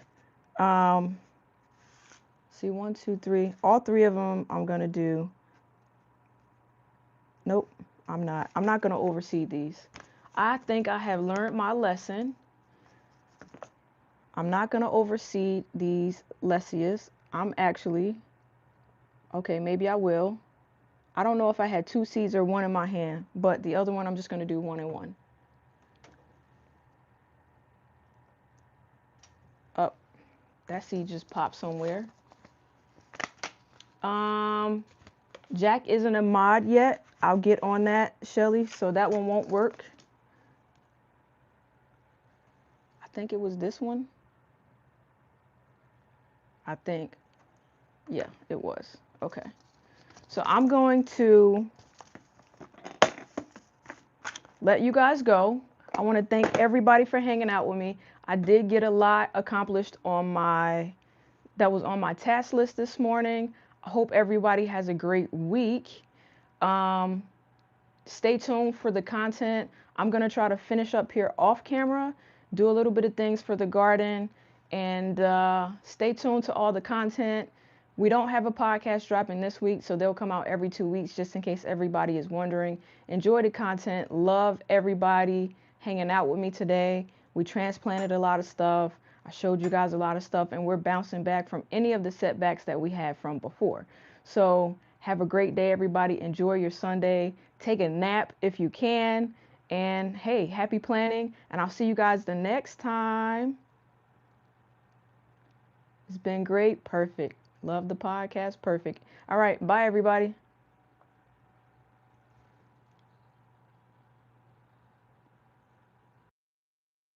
See, 1, 2, 3. All 3 of them I'm gonna do. Nope, I'm not. I'm not gonna overseed these. I think I have learned my lesson. I'm not going to overseed these Lessias. I'm actually, okay, maybe I will. I don't know if I had two seeds or one in my hand, but the other one I'm just going to do one and one. Up, that seed just popped somewhere. Um, Jack isn't a mod yet. I'll get on that, Shelly, so that one won't work. I think it was this one. I think, yeah, it was. Okay. So I'm going to let you guys go. I want to thank everybody for hanging out with me. I did get a lot accomplished that was on my task list this morning. I hope everybody has a great week. Um, Stay tuned for the content. I'm going to try to finish up here off camera, do a little bit of things for the garden, and stay tuned to all the content. We don't have a podcast dropping this week, so they'll come out every 2 weeks just in case everybody is wondering. Enjoy the content. Love everybody hanging out with me today. We transplanted a lot of stuff. I showed you guys a lot of stuff, and we're bouncing back from any of the setbacks that we had from before. So have a great day, everybody. Enjoy your Sunday. Take a nap if you can. And hey, happy planting. And I'll see you guys the next time. It's been great. Perfect. Love the podcast. Perfect. All right. Bye, everybody.